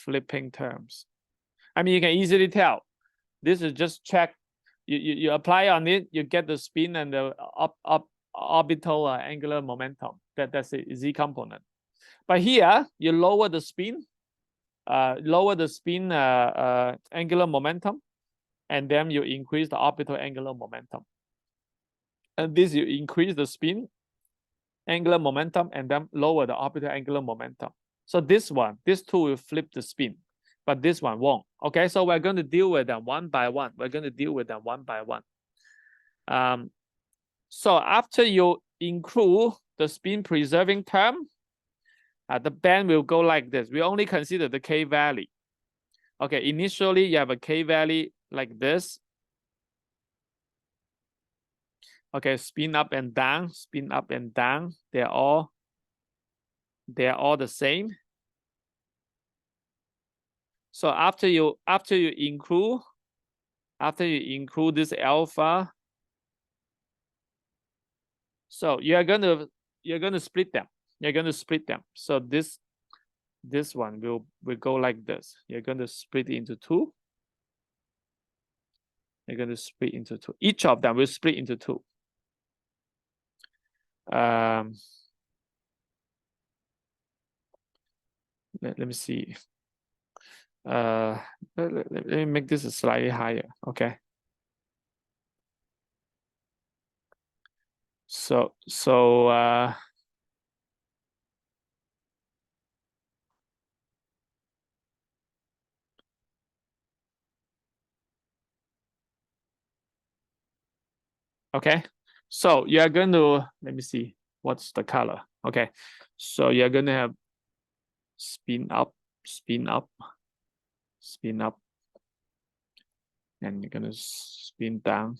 flipping terms. I mean, you can easily tell. This is just check. You apply on it, you get the spin and the orbital angular momentum. That's a z component. But here you lower the spin, angular momentum, and then you increase the orbital angular momentum. And this you increase the spin, angular momentum, and then lower the orbital angular momentum. So this two will flip the spin, but this one won't. Okay, so we're going to deal with them one by one. So after you include the spin preserving term, the band will go like this. We only consider the K value. Okay, initially you have a K value like this. Okay, spin up and down, spin up and down. They're all the same. So after you include this alpha, so you're gonna split them. So this one will go like this. You're gonna split into two. Each of them will split into two. Let me see. Let me make this slightly higher. Okay. So okay. So you're going to, let me see what's the color. Okay. So you're going to have spin up, and you're going to spin down.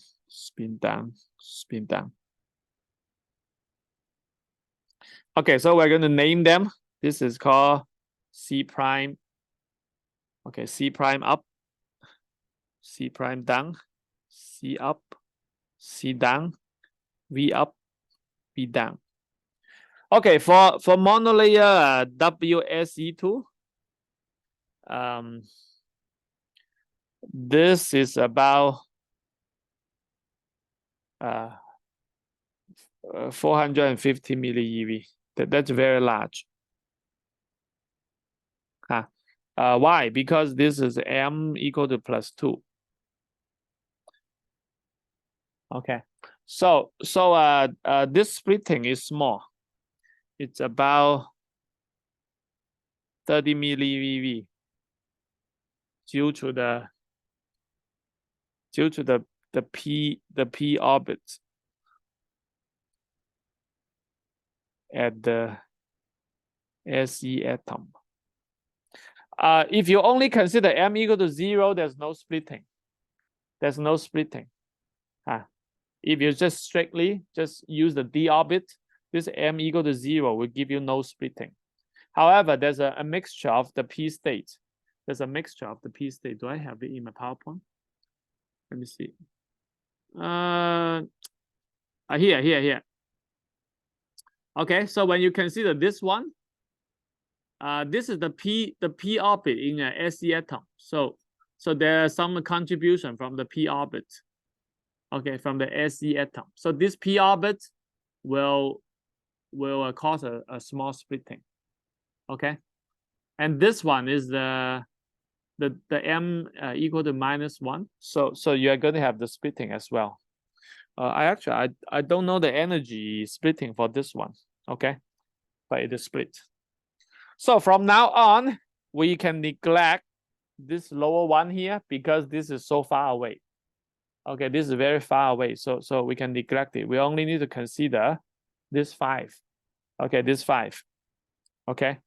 Okay, so we're going to name them. This is called C prime. Okay, C prime up, C prime down, C up, C down, V up, V down. Okay, for monolayer WSe2, this is about 450 millieV. That's very large. Why? Because this is m equal to +2. Okay, so this splitting is small. It's about 30 millieV due to the p orbit at the Se atom. If you only consider m equal to 0, there's no splitting. If you just strictly use the d orbit, this m equal to 0 will give you no splitting. However, there's a mixture of the p state. Do I have it in my PowerPoint? Let me see. Here. Okay, so when you consider this one, this is the p orbit in a Se atom. So there's some contribution from the p orbit. Okay, from the Se atom. So this p orbit will cause a small splitting. Okay, and this one is the m equal to -1. So you're going to have the splitting as well. I don't know the energy splitting for this one. Okay, but it is split. So from now on, we can neglect this lower one here because this is so far away. Okay, this is very far away, so we can neglect it. We only need to consider this 5. Okay, this 5. Okay.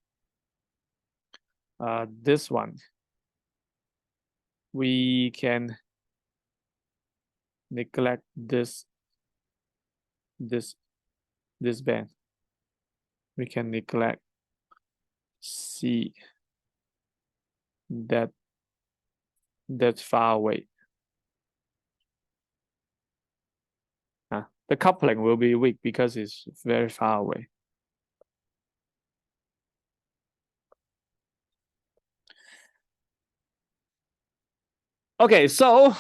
This one we can neglect this band. We can neglect C. That's far away. The coupling will be weak because it's very far away. Okay, so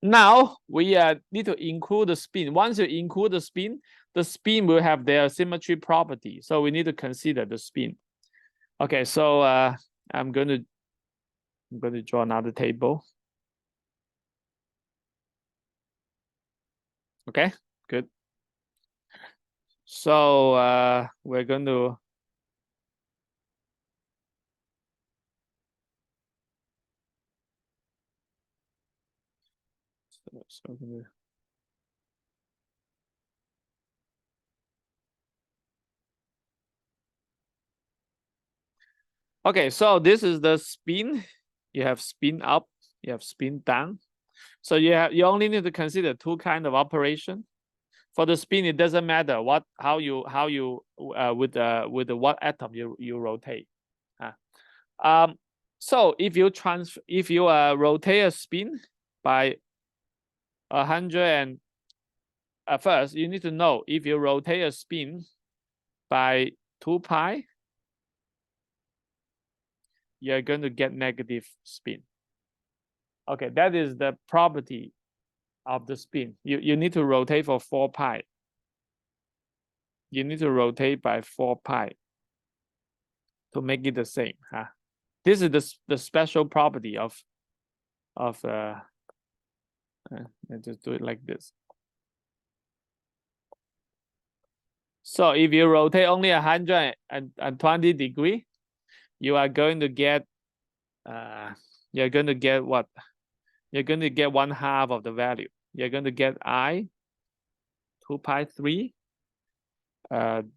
now we need to include the spin. Once you include the spin will have their symmetry property. So we need to consider the spin. Okay, so I'm going to draw another table. Okay, good. So we're going to okay, so this is the spin. You have spin up, you have spin down. So you only need to consider two kind of operation. For the spin, it doesn't matter how you with what atom you rotate. So if you rotate a spin by 100 and first you need to know if you rotate a spin by 2 pi, you're going to get negative spin. Okay, that is the property of the spin. You need to rotate for 4 pi. You need to rotate by 4 pi to make it the same. This is the special property of let's just do it like this. So if you rotate only 120 degree, you are going to get you're going to get what? You're going to get 1/2 of the value. You're going to get I 2 pi 3.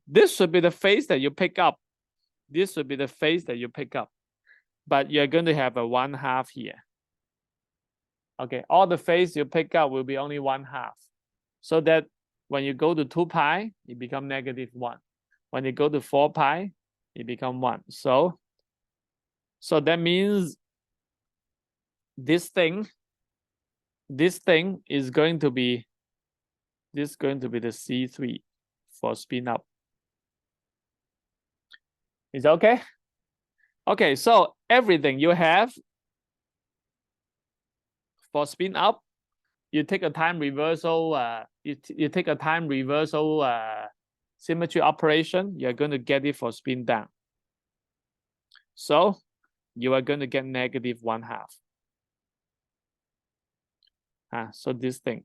This should be the phase that you pick up. This should be the phase that you pick up. But you're going to have a 1/2 here. Okay, all the phase you pick up will be only 1/2. So that when you go to 2 pi, it becomes -1. When you go to 4 pi, it becomes 1. So that means this thing is going to be the C3 for spin up. Is that okay? Okay, so everything you have for spin up, you take a time reversal. You take a time reversal symmetry operation. You're going to get it for spin down. So you are going to get -1/2. So this thing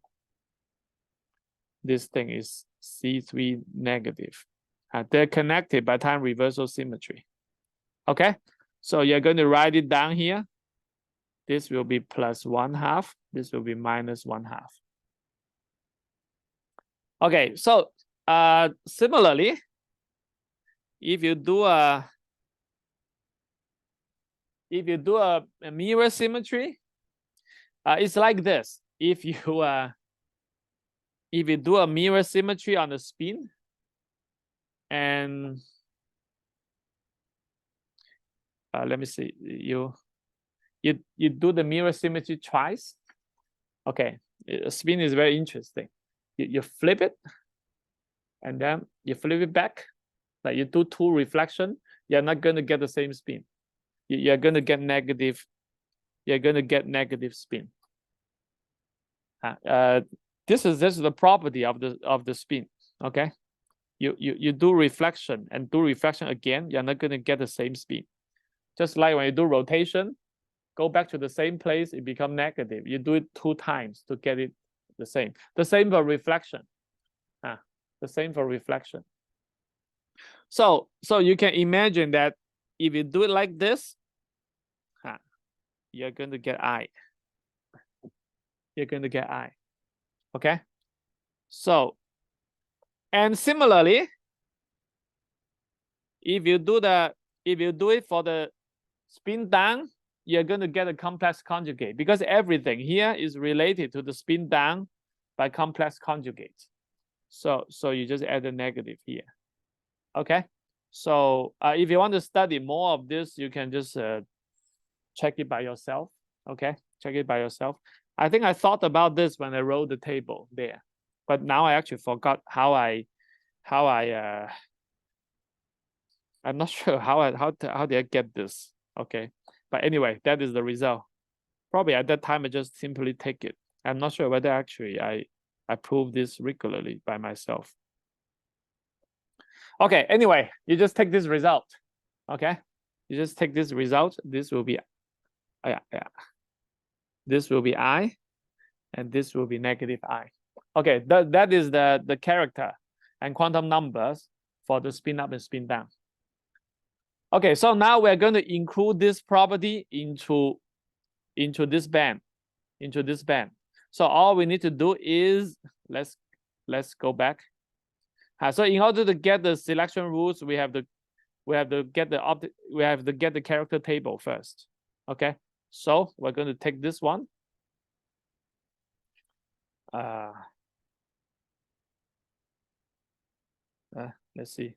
is C3 negative. They're connected by time reversal symmetry. Okay, so you're going to write it down here. This will be +1/2. This will be -1/2. Okay, so similarly, if you do a mirror symmetry, it's like this. If you do a mirror symmetry on the spin, and let me see, you do the mirror symmetry twice. Okay, spin is very interesting. You flip it, and then you flip it back. Like you do 2 reflection, you're not going to get the same spin. You're going to get negative. You're going to get negative spin. This is the property of the spin. Okay, you do reflection and do reflection again, you're not going to get the same spin. Just like when you do rotation, go back to the same place, it becomes negative. You do it 2 times to get it the same. The same for reflection. The same for reflection. So you can imagine that if you do it like this, you're going to get I. You're going to get I. Okay. So, and similarly, if you do it for the spin down, you're going to get a complex conjugate because everything here is related to the spin down by complex conjugate. So you just add a negative here. Okay. So if you want to study more of this, you can just check it by yourself. Okay, check it by yourself. I think I thought about this when I wrote the table there, but now I actually forgot how I I'm not sure how did I get this. Okay, but anyway, that is the result. Probably at that time I just simply take it. I'm not sure whether actually I prove this regularly by myself. Okay, anyway, you just take this result. Okay, you just take this result. This will be, this will be I, and this will be negative I. Okay, that is the character and quantum numbers for the spin up and spin down. Okay, so now we're going to include this property into this band, So all we need to do is let's go back. So in order to get the selection rules, we have to get the character table first. Okay, so we're going to take this one. Let's see,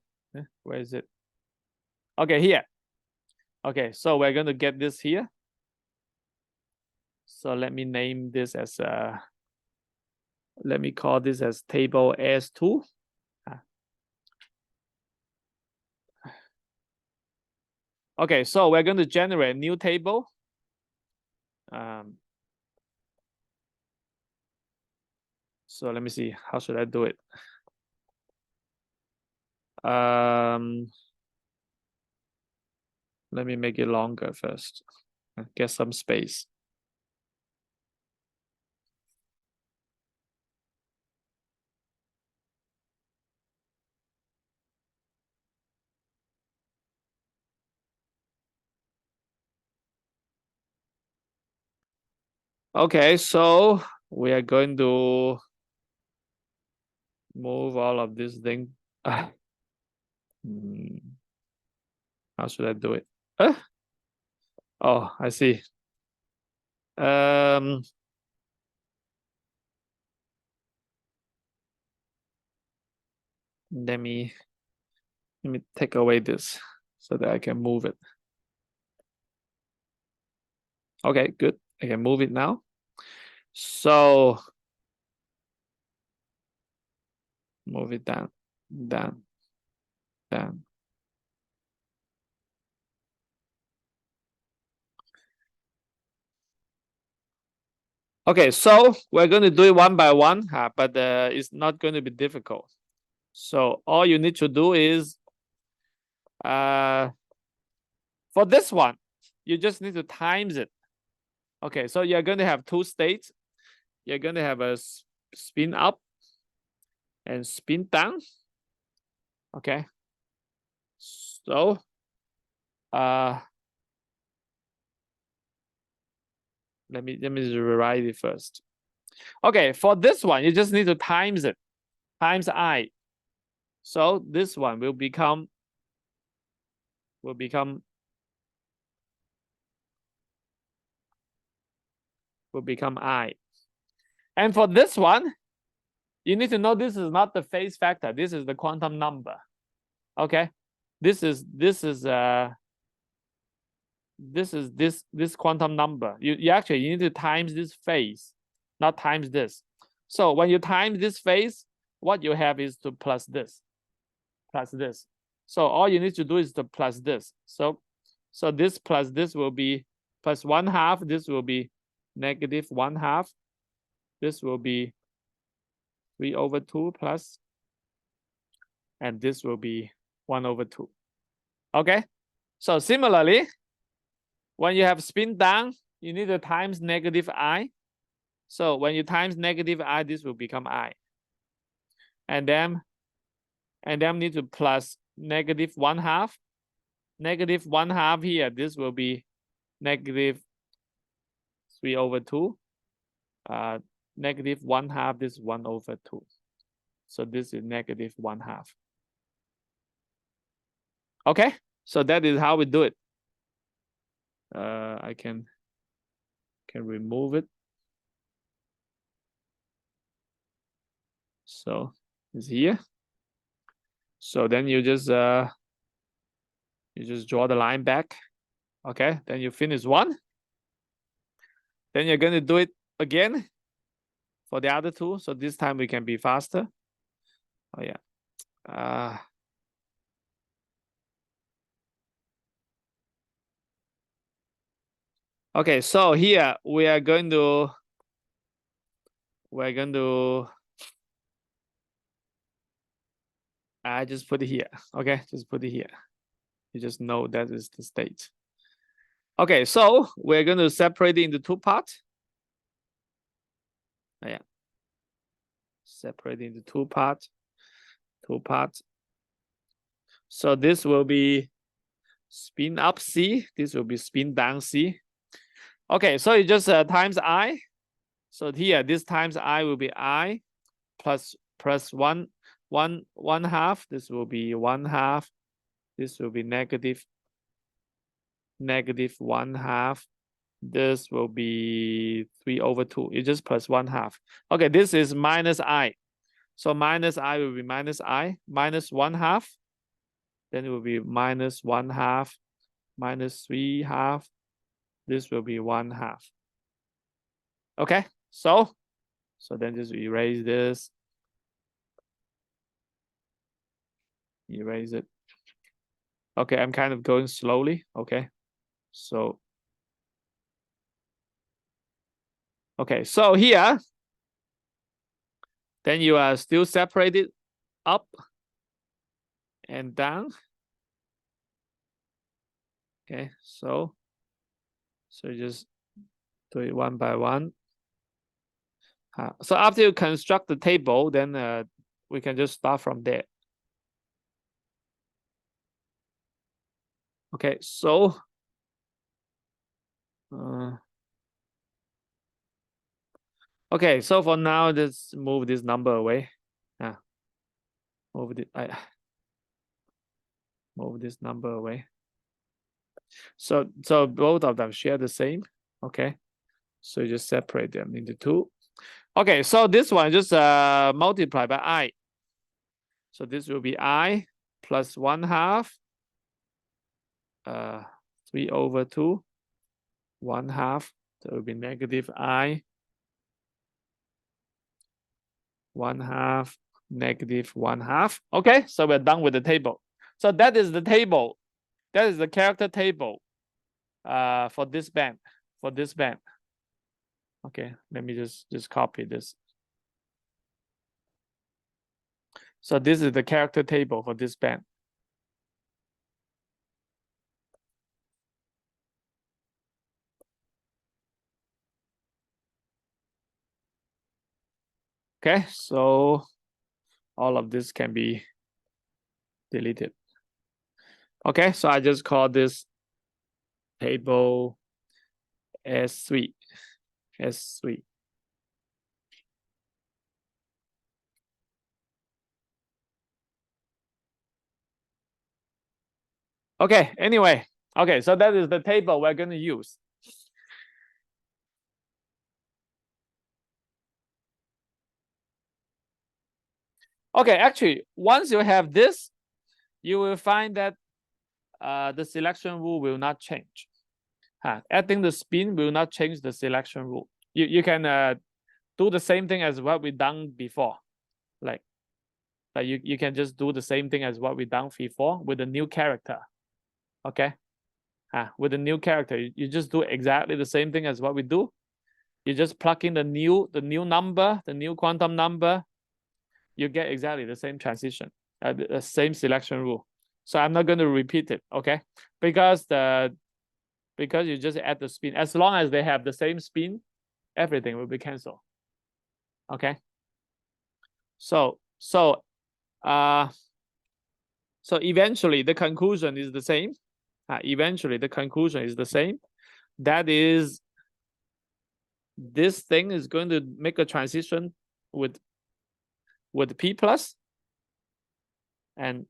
where is it? Okay, here. Okay, so we're going to get this here. So let me name this as let me call this as table S2. Okay, so we're going to generate a new table. So let me see, how should I do it? Let me make it longer first. Get some space. Okay, so we are going to move all of this thing. How should I do it? Oh, I see. Let me take away this so that I can move it. Okay, good. I can move it now. So move it down, down, down. Okay, so we're going to do it one by one, but it's not going to be difficult. So all you need to do is, for this one, you just need to times it. Okay, so you're going to have two states. You're going to have a spin up and spin down. Okay. So, let me rewrite it first. Okay, for this one, you just need to times it, times I. So this one will become I. And for this one, you need to know this is not the phase factor. This is the quantum number. Okay, this quantum number. You actually need to times this phase, not times this. So when you times this phase, what you have is to plus this. So all you need to do is to plus this. So this plus this will be plus 1/2. This will be negative 1/2. This will be 3/2 plus, and this will be 1/2. Okay. So similarly, when you have spin down, you need to times negative I. So when you times negative I, this will become I. And then need to plus negative 1/2. Negative 1/2 here, this will be negative 3/2. Negative 1/2, this is 1/2. So this is negative 1/2. Okay, so that is how we do it. I can remove it. So it's here. So then you just draw the line back. Okay, then you finish one. Then you're going to do it again for the other two. So this time we can be faster. Oh yeah. Okay, so here we're going to I just put it here. Okay, just put it here. You just know that is the state. Okay, so we're going to separate it into two parts. Yeah. Separate into two parts. So this will be spin up C. This will be spin down C. Okay, so you just times I. So here, this times I will be I plus one half. This will be 1/2. This will be negative 1/2. This will be 3/2. You just plus 1/2. Okay, this is minus I. So minus I will be minus I minus 1/2. Then it will be minus 1/2 minus 3/2. This will be 1/2. Okay, so then just erase this. Erase it. Okay, I'm kind of going slowly. Okay, so okay, so here, then you are still separated up and down. Okay, so you just do it one by one. So after you construct the table, then we can just start from there. Okay, so okay, so for now, let's move this number away. Move this number away. So both of them share the same. Okay, so you just separate them into two. Okay, so this one just multiply by I. So this will be I plus 1/2 3/2 1/2. That will be negative I 1/2 negative 1/2. Okay, so we're done with the table. So that is the table. That is the character table for this band. Okay, let me just copy this. So this is the character table for this band. Okay, so all of this can be deleted. Okay, so I just call this table S3. Okay, anyway, okay, so that is the table we're going to use. Okay, actually, once you have this, you will find that the selection rule will not change. Adding the spin will not change the selection rule. You can do the same thing as what we done before. Like you can just do the same thing as what we done before with a new character. Okay. With a new character, you just do exactly the same thing as what we do. You just plug in the new number, the new quantum number. You get exactly the same transition, the same selection rule. So I'm not going to repeat it, okay? Because you just add the spin. As long as they have the same spin, everything will be canceled. Okay. So eventually the conclusion is the same. Eventually the conclusion is the same. That is, this thing is going to make a transition with P plus, and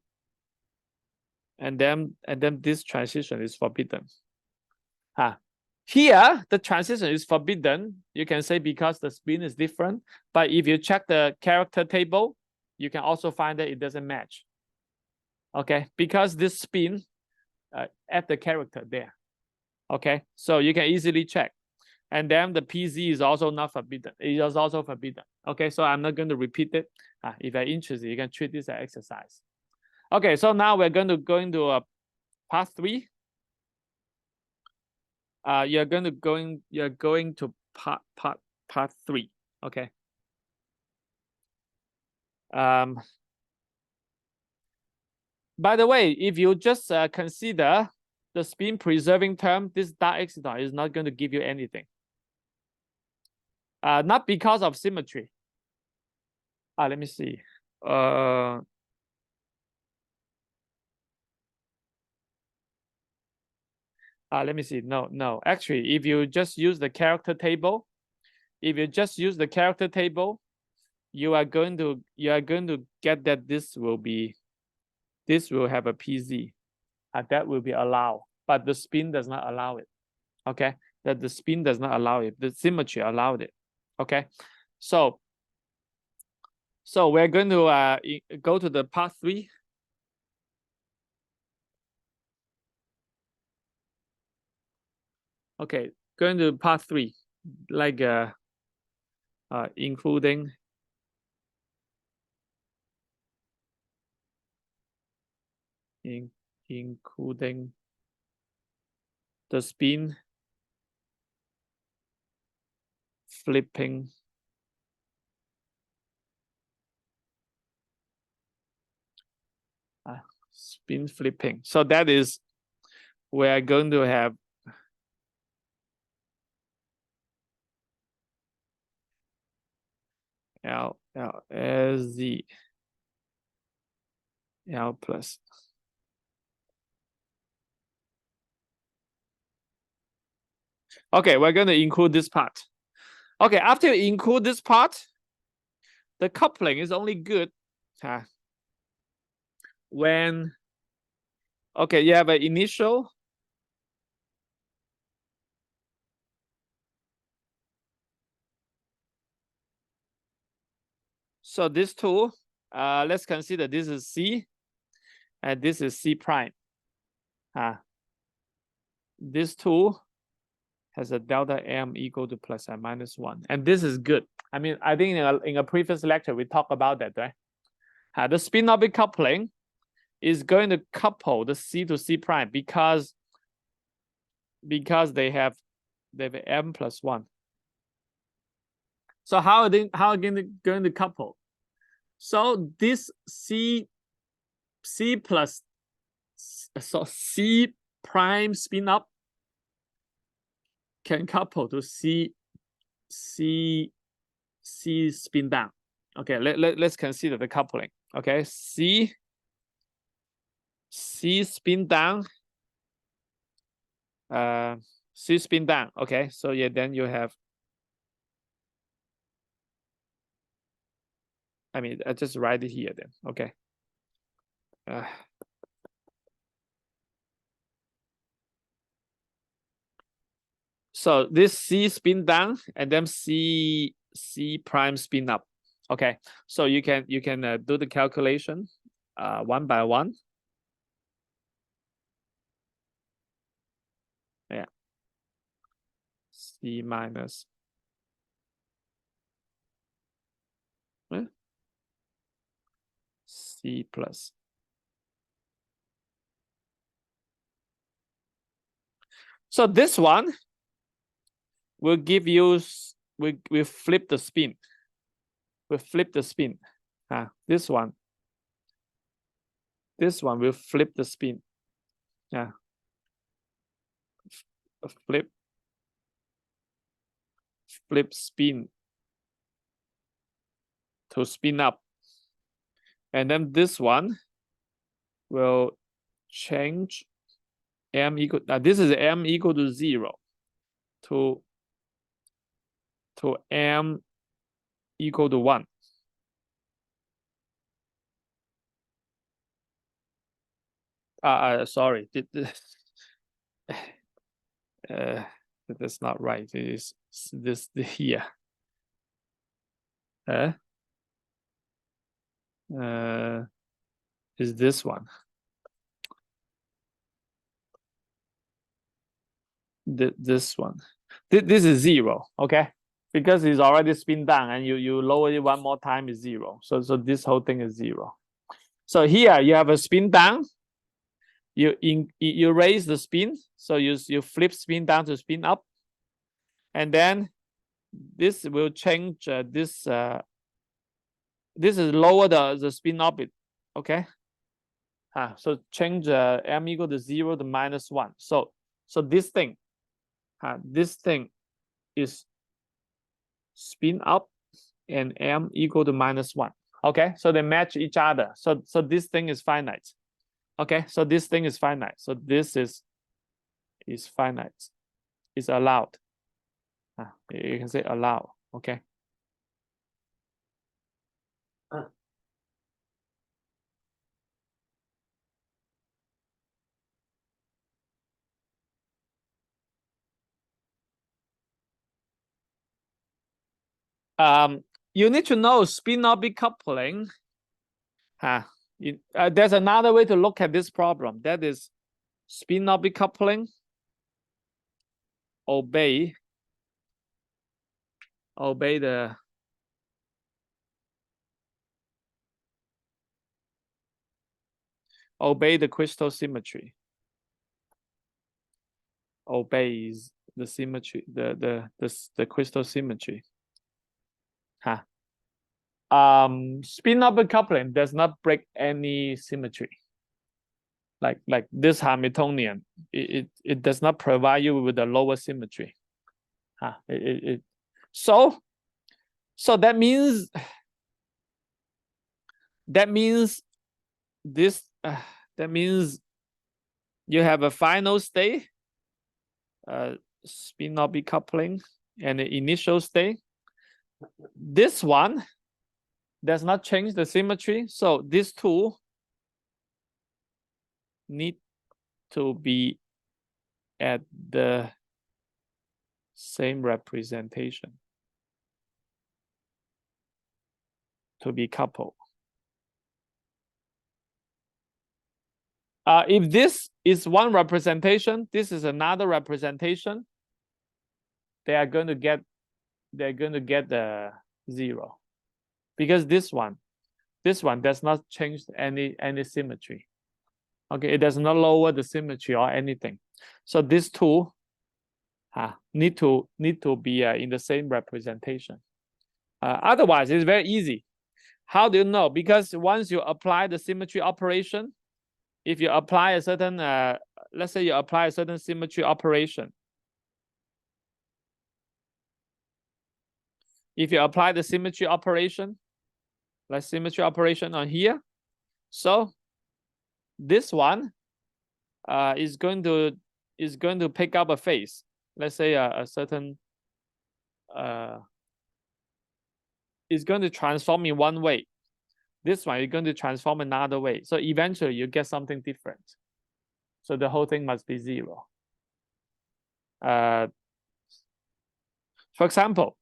then this transition is forbidden. Here the transition is forbidden. You can say because the spin is different, but if you check the character table, you can also find that it doesn't match. Okay, because this spin add the character there. Okay, so you can easily check. And then the PZ is also not forbidden. It is also forbidden. Okay, so I'm not going to repeat it. If you're interested, you can treat this as exercise. Okay, so now we're going to go into part 3. you're going to part 3. Okay. By the way, if you just consider the spin preserving term, this dark exciton is not going to give you anything. Not because of symmetry. Let me see. Let me see. No. Actually, if you just use the character table, you are going to get that this will have a PZ. That will be allowed, but the spin does not allow it. Okay, that the spin does not allow it. The symmetry allowed it. Okay, so we're going to go to the part 3. Okay, going to part 3, like including the spin flipping spin flipping. So that is, we are going to have L S Z L plus. Okay, we're going to include this part. Okay, after you include this part, the coupling is only good when, okay, you have an initial so this two, let's consider this is C and this is C prime. This two has a delta M equal to plus or minus 1. And this is good. I mean, I think in a previous lecture, we talked about that, right? The spin orbit coupling is going to couple the C to C prime because they have M plus 1. So how are they going to couple? So this C prime spin up can couple to C spin down. Okay, let's consider the coupling. Okay, C spin down, C spin down. Okay, so yeah, then you have, I mean, I just write it here then. Okay. So this C spin down and then C prime spin up. Okay, so you can do the calculation one by one. Yeah. C minus C plus. So this one will give you, we flip the spin. We flip the spin. This one will flip the spin. Yeah. Flip spin to spin up. And then this one will change M equal, this is M equal to 0 to M equal to 1. Sorry, that's not right. It is this here. Is this one. This one. This is 0, okay? Because it's already spin down and you lower it one more time is 0. So this whole thing is 0. So here you have a spin down. you raise the spin, so you flip spin down to spin up, and then this will change this is lower the spin orbit, okay? So change m equal to 0 to -1. So this thing is spin up and m equal to -1. Okay, so they match each other. So this thing is finite. Okay, so this thing is finite. So this is finite. It's allowed. You can say allow. Okay. You need to know spin-orbit coupling. There's another way to look at this problem. That is spin-orbit coupling obey the crystal symmetry. Obeys the symmetry, the crystal symmetry. Spin-orbit coupling does not break any symmetry. Like this Hamiltonian, it does not provide you with a lower symmetry. So that means this that means you have a final state, spin-orbit coupling, and the initial state. This one does not change the symmetry, so these two need to be at the same representation to be coupled. If this is one representation, this is another representation, they are going to get the 0, because this one does not change any symmetry. Okay, it does not lower the symmetry or anything. So these two need to be in the same representation. Otherwise, it's very easy. How do you know? Because once you apply the symmetry operation, if you apply a certain, let's say you apply a certain symmetry operation. If you apply the symmetry operation, like symmetry operation on here, so this one is going to pick up a phase. Let's say a certain is going to transform in one way. This one is going to transform another way. So eventually you get something different. So the whole thing must be 0. For example,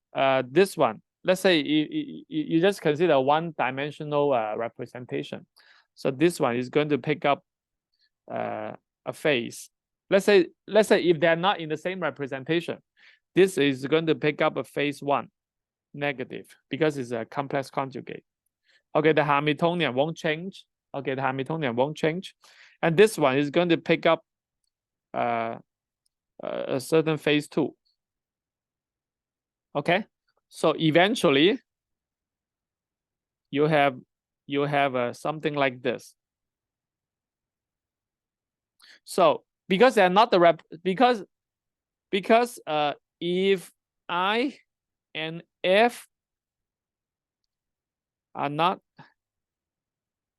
this one, let's say you just consider one-dimensional representation. So this one is going to pick up a phase. Let's say if they're not in the same representation, this is going to pick up a phase 1, negative, because it's a complex conjugate. Okay, the Hamiltonian won't change. Okay, the Hamiltonian won't change. And this one is going to pick up a certain phase 2. Okay, so eventually you have something like this. So because they're not the because if I and F are not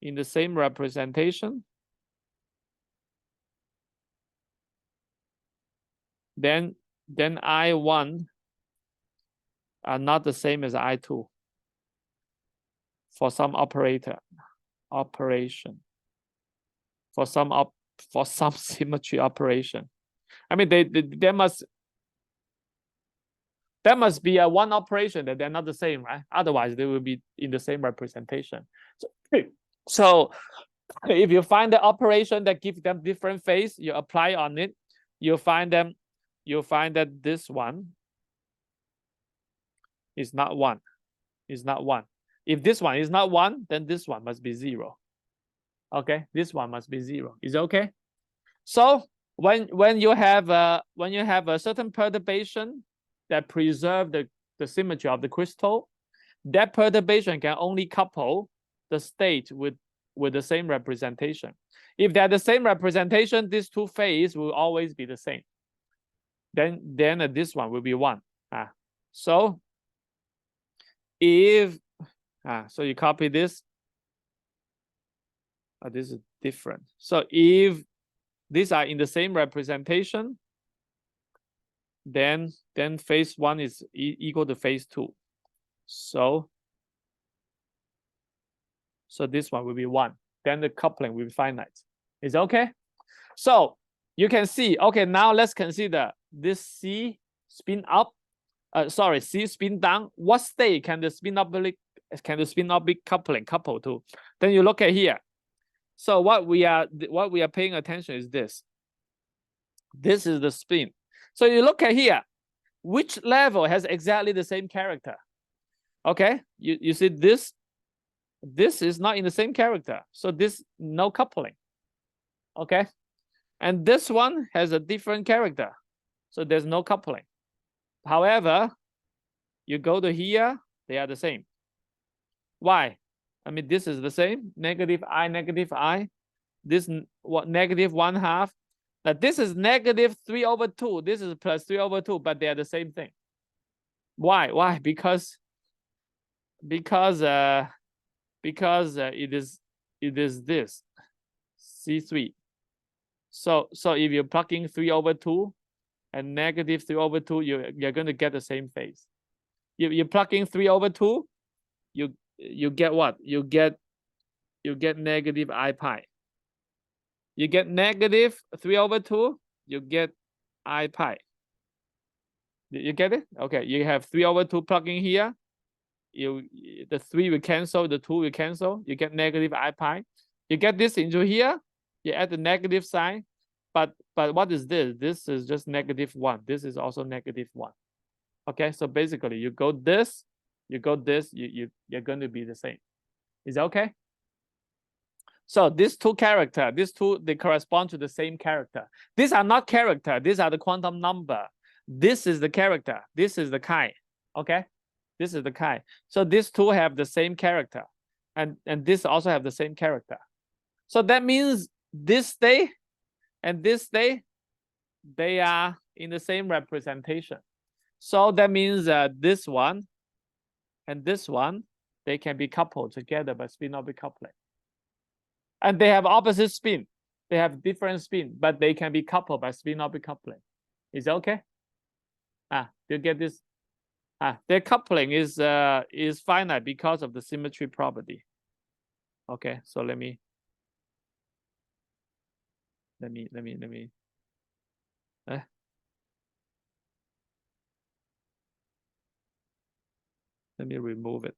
in the same representation, then I1 are not the same as I2 for some operation, for some symmetry operation. I mean, there must be a one operation that they're not the same, right? Otherwise, they will be in the same representation. So if you find the operation that gives them different phase, you apply on it, you'll find that this one is not 1. Is not 1. If this one is not 1, then this one must be 0. Okay, this one must be 0. Is it okay? So when you have a certain perturbation that preserve the symmetry of the crystal, that perturbation can only couple the state with the same representation. If they're the same representation, these two phases will always be the same. Then this one will be 1. So if so you copy this. This is different. So if these are in the same representation, then phase 1 is equal to phase 2. So this one will be 1. Then the coupling will be finite. Is that okay? So you can see, okay, now let's consider this C spin up. C spin down. What state can the spin oblique coupling couple to? Then you look at here. So what we are paying attention is this. This is the spin. So you look at here, which level has exactly the same character? Okay, you see this is not in the same character. So this no coupling. Okay, and this one has a different character. So there's no coupling. However, you go to here, they are the same. Why? I mean, this is the same, negative I. This what negative 1/2. Now this is negative 3/2. This is plus 3/2, but they are the same thing. Why? Why? Because it is this C3. So if you plug in 3/2 and negative 3/2, you're going to get the same phase. You plug in 3/2, you get what? You get negative I pi. You get negative 3/2, you get I pi. You get it? Okay, you have 3/2 plugging here. The 3 will cancel, the 2 will cancel. You get negative I pi. You get this into here. You add the negative sign. But what is this? This is just negative 1. This is also negative 1. Okay, so basically you go this, you're going to be the same. Is that okay? So these two characters, they correspond to the same character. These are not character. These are the quantum number. This is the character. This is the chi. Okay, this is the chi. So these two have the same character, and this also have the same character. So that means this state and this state, they are in the same representation. So that means this one and this one, they can be coupled together by spin-orbit coupling. And they have opposite spin. They have different spin, but they can be coupled by spin-orbit coupling. Is that okay? You get this? Their coupling is finite because of the symmetry property. Okay, so let me remove it.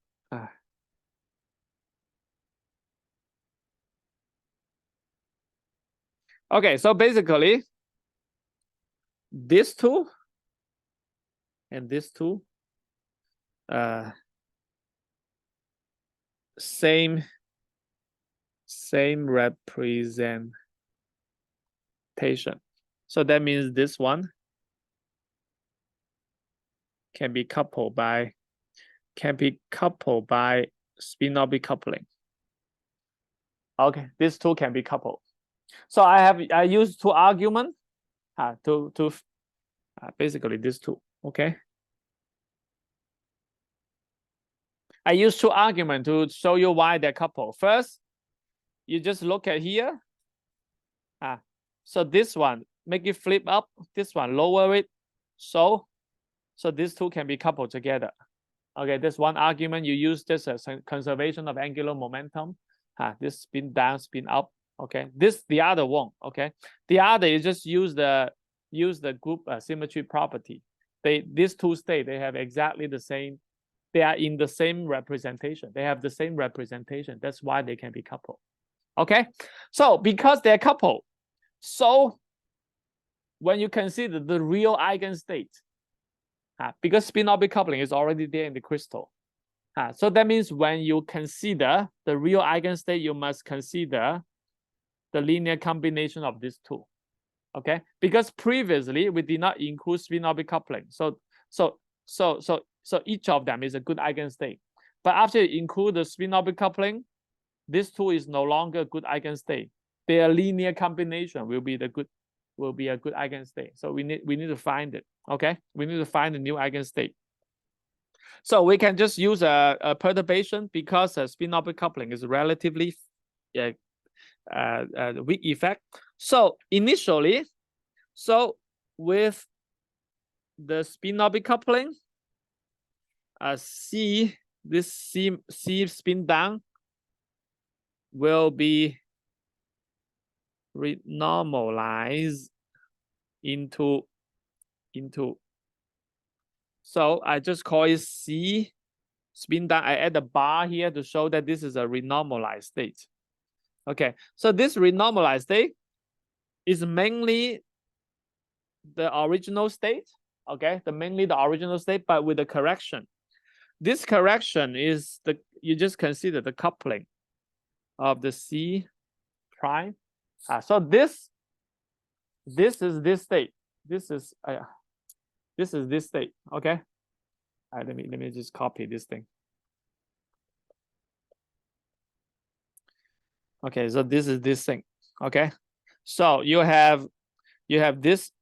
Okay, so basically, these two and these two, same representation. So that means this one can be coupled by spin-orbit coupling. Okay, these two can be coupled. So I use two arguments to basically these two. Okay, I use two arguments to show you why they're coupled. First, you just look at here. So this one, make it flip up. This one, lower it. So these two can be coupled together. Okay, this one argument. You use this as a conservation of angular momentum. This spin down, spin up. Okay, the other one. Okay, the other you just use the group symmetry property. These two states, they have exactly the same. They are in the same representation. They have the same representation. That's why they can be coupled. Okay, so because they're coupled, so when you consider the real eigenstate, because spin-orbit coupling is already there in the crystal, so that means when you consider the real eigenstate, you must consider the linear combination of these two. Okay, because previously we did not include spin-orbit coupling. So each of them is a good eigenstate. But after you include the spin-orbit coupling, this two is no longer a good eigenstate. Their linear combination will be a good eigenstate. So we need to find it. Okay, we need to find a new eigenstate. So we can just use a perturbation because spin-orbit coupling is relatively weak effect. So initially, with the spin-orbit coupling, this C spin down will be renormalized into. So I just call it C spin down. I add a bar here to show that this is a renormalized state. Okay, so this renormalized state is mainly the original state. Okay, mainly the original state, but with a correction. This correction is you just consider the coupling of the C prime. So this is this state. This is this state. Okay. Let me just copy this thing. Okay, so this is this thing. Okay, so you have this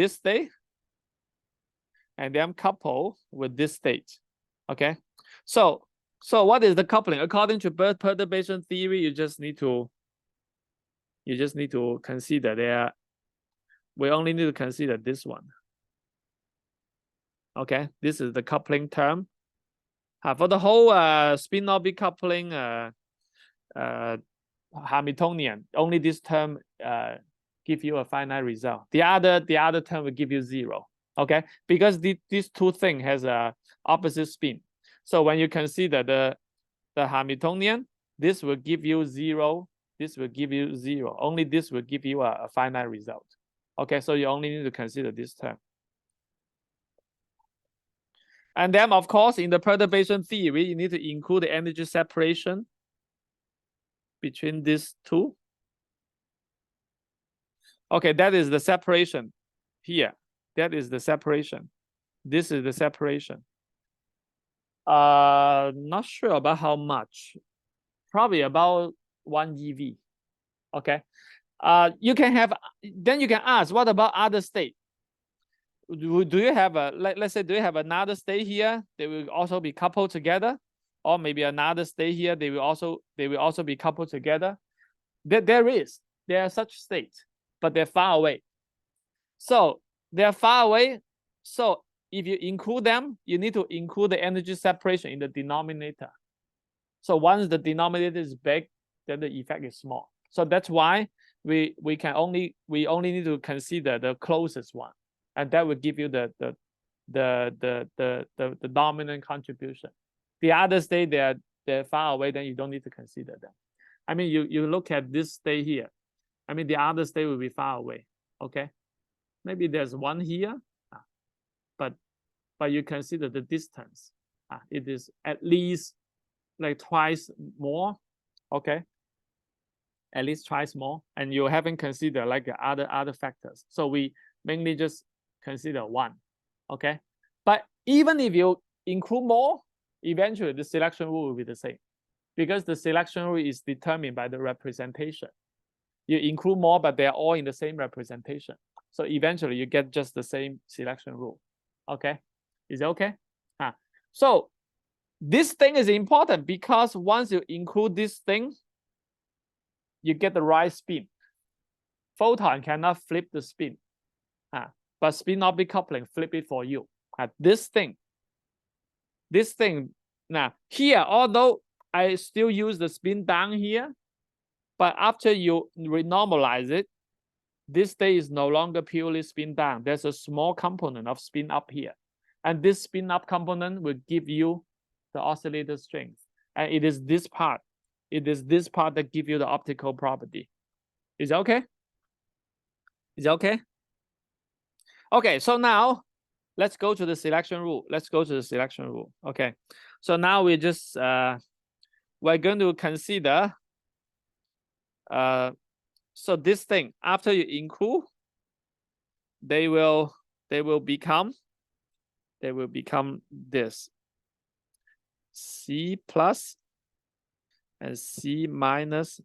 state, and then couple with this state. Okay, so what is the coupling? According to perturbation theory, you just need to consider we only need to consider this one. Okay, this is the coupling term. For the whole spin-orbit coupling Hamiltonian, only this term give you a finite result. The other term will give you 0. Okay, because these two things has a opposite spin. So when you consider the Hamiltonian, this will give you 0. This will give you 0. Only this will give you a finite result. Okay, so you only need to consider this term. And then, of course, in the perturbation theory, you need to include the energy separation between these two. Okay, that is the separation here. That is the separation. This is the separation. Not sure about how much. Probably about 1 eV. Okay. You can ask, what about other state? Do you have let's say, do you have another state here? They will also be coupled together, or maybe another state here. They will also be coupled together. There are such states, but they're far away. So they're far away. So if you include them, you need to include the energy separation in the denominator. So once the denominator is big, then the effect is small. So that's why we only need to consider the closest one, and that will give you the dominant contribution. The other state, they're far away, then you don't need to consider them. I mean, you look at this state here. I mean, the other state will be far away. Okay, maybe there's one here, but you consider the distance. It is at least like twice more. Okay, at least twice more, and you haven't considered like other factors. So we mainly just consider one. Okay, but even if you include more, eventually the selection rule will be the same, because the selection rule is determined by the representation. You include more, but they're all in the same representation. So eventually you get just the same selection rule. Okay, is it okay? So this thing is important because once you include this thing, you get the right spin. Photon cannot flip the spin, but spin-orbit coupling flip it for you. This thing now here, although I still use the spin down here, but after you renormalize it, this state is no longer purely spin down. There's a small component of spin up here, and this spin up component will give you the oscillator strength, and it is this part. It is this part that gives you the optical property. Is that okay? Is that okay? Okay, so now let's go to the selection rule. Okay, so now we just we're going to consider So this thing, after you include, they will become this C plus and C minus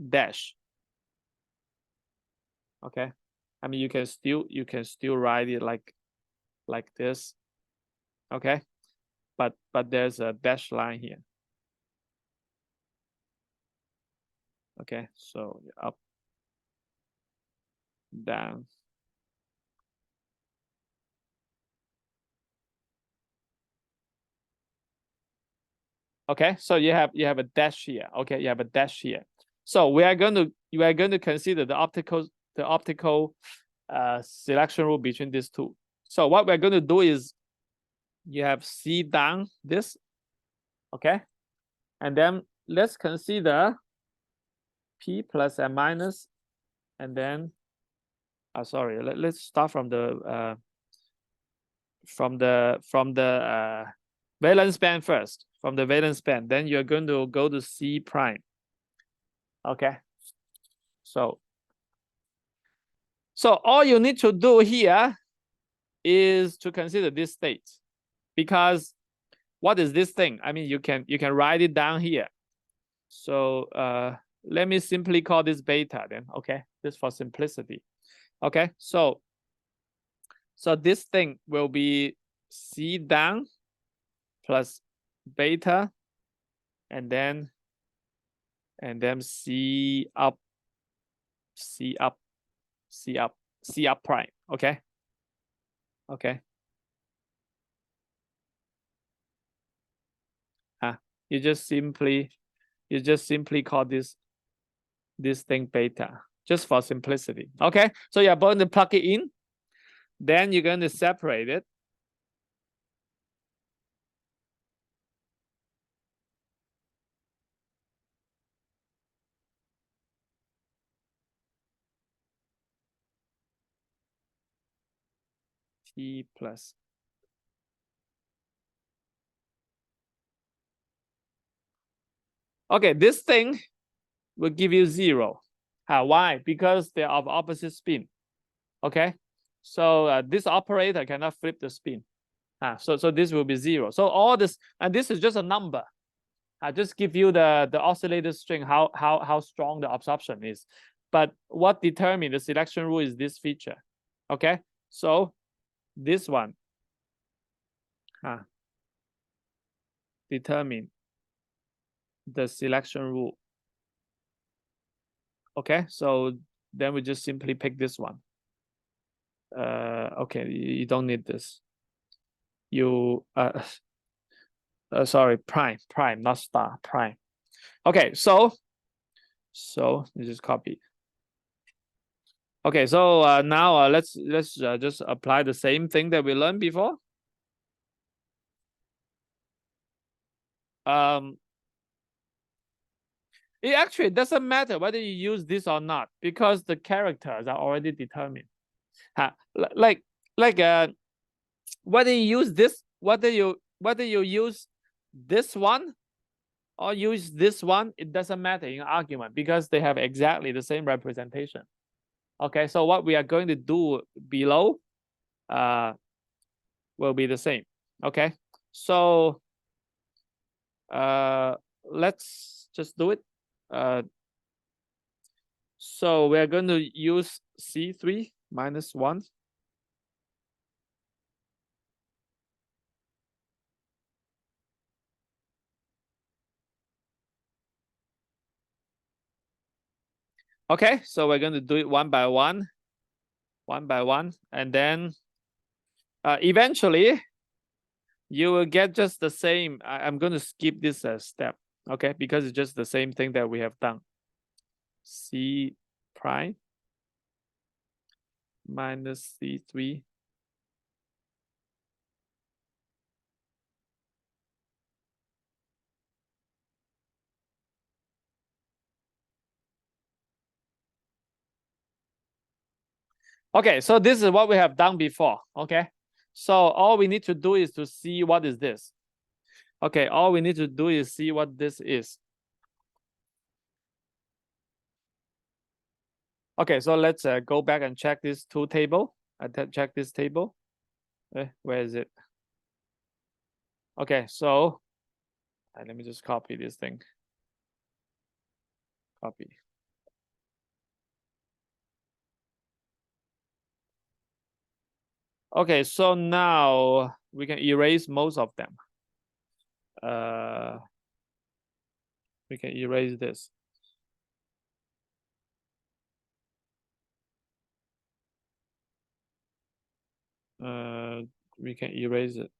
dash. Okay, I mean you can still write it like this. Okay, but there's a dash line here. Okay, so up, down. Okay, so you have a dash here. Okay, you have a dash here. So we are going to consider the optical selection rule between these two. So what we're going to do is you have C down this. Okay, and then let's consider P plus and minus, and then sorry, let's start from the valence band first. From the valence band, then you're going to go to C prime. Okay, so all you need to do here is to consider this state, because what is this thing? I mean, you can write it down here. So let me simply call this beta then. Okay, this for simplicity. Okay, so this thing will be C down plus beta, and then C up, C up, C up, C up prime. Okay. Okay. You just simply call this thing beta, just for simplicity. Okay, so you're going to plug it in, then you're going to separate it. T plus. Okay, this thing will give you 0. Why? Because they are of opposite spin. Okay, so this operator cannot flip the spin. So this will be 0. So all this, and this is just a number. I just give you the oscillator string, how strong the absorption is. But what determines the selection rule is this feature. Okay, so this one determine the selection rule. Okay, so then we just simply pick this one. Okay, you don't need this. You sorry, prime, not star, prime. Okay, so you just copy. Okay, so now let's just apply the same thing that we learned before. It actually doesn't matter whether you use this or not, because the characters are already determined. Like whether you use this, whether you use this one or use this one, it doesn't matter in argument, because they have exactly the same representation. Okay, so what we are going to do below will be the same. Okay, so let's just do it. So we're going to use C3 minus 1. Okay, so we're going to do it one by one, and then eventually you will get just the same. I'm going to skip this step, okay, because it's just the same thing that we have done. C prime minus C3. Okay, so this is what we have done before. Okay, so all we need to do is to see what is this. Okay, all we need to do is see what this is. Okay, so let's go back and check this two table. Check this table. Where is it? Okay, so let me just copy this thing. Copy. Okay, so now we can erase most of them. We can erase this. We can erase it.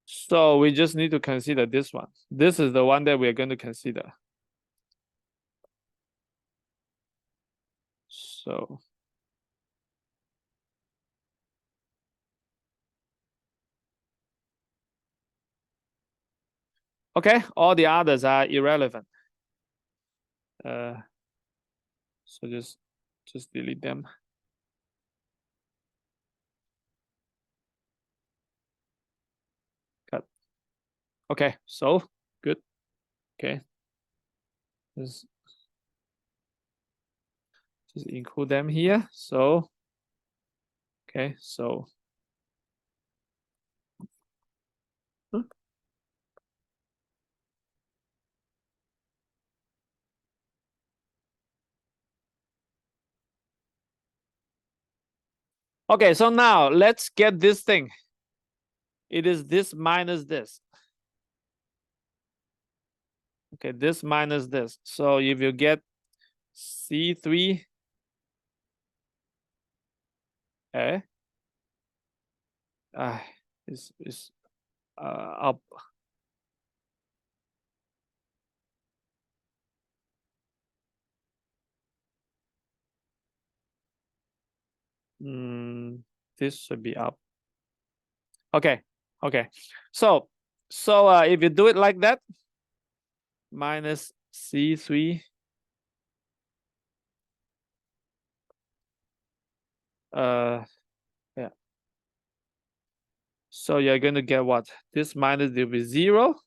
So we just need to consider this one. This is the one that we're going to consider. So okay, all the others are irrelevant. So just delete them. Cut. Okay, so good. Okay. Just include them here. So okay, so okay, so now let's get this thing. It is this minus this. Okay, this minus this. So if you get C3, is up. This should be up. Okay, okay. So if you do it like that, minus C3, yeah. So you're going to get what? This minus will be 0. It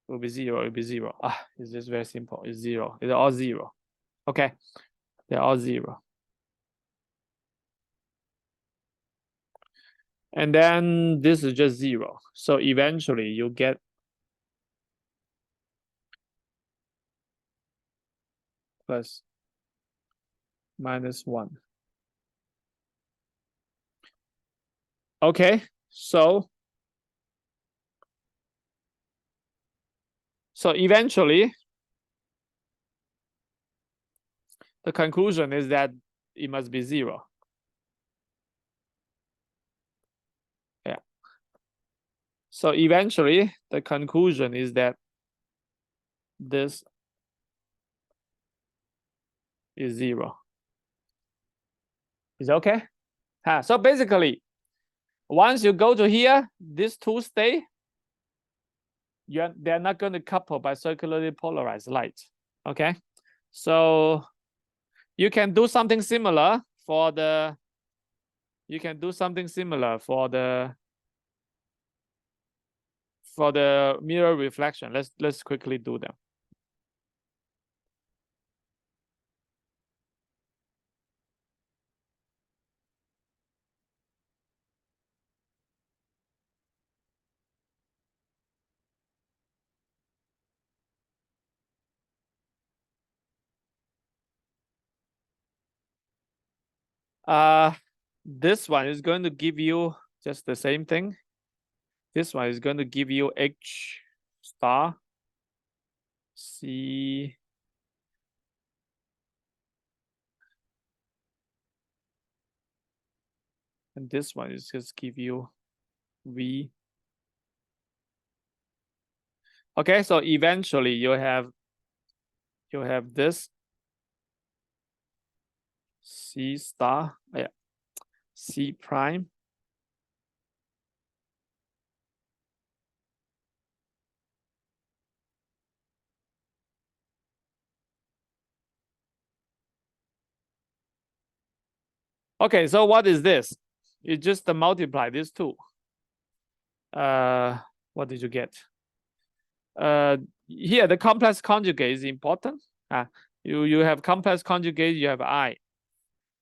will be 0. It will be 0. It's just very simple. It's 0. It's all 0. Okay, they're all 0. And then this is just 0. So eventually you get plus minus 1. Okay, so eventually the conclusion is that it must be 0. Yeah. So eventually the conclusion is that this is 0. Is it okay? So basically, once you go to here, these two stay. They're not going to couple by circularly polarized light. Okay, so you can do something similar for the. You can do something similar for the mirror reflection. Let's quickly do them. This one is going to give you just the same thing. This one is going to give you H star C. And this one is just give you V. Okay, so eventually you have this C star, C prime. Okay, so what is this? You just multiply these two. What did you get? Here the complex conjugate is important. You have complex conjugate, you have I.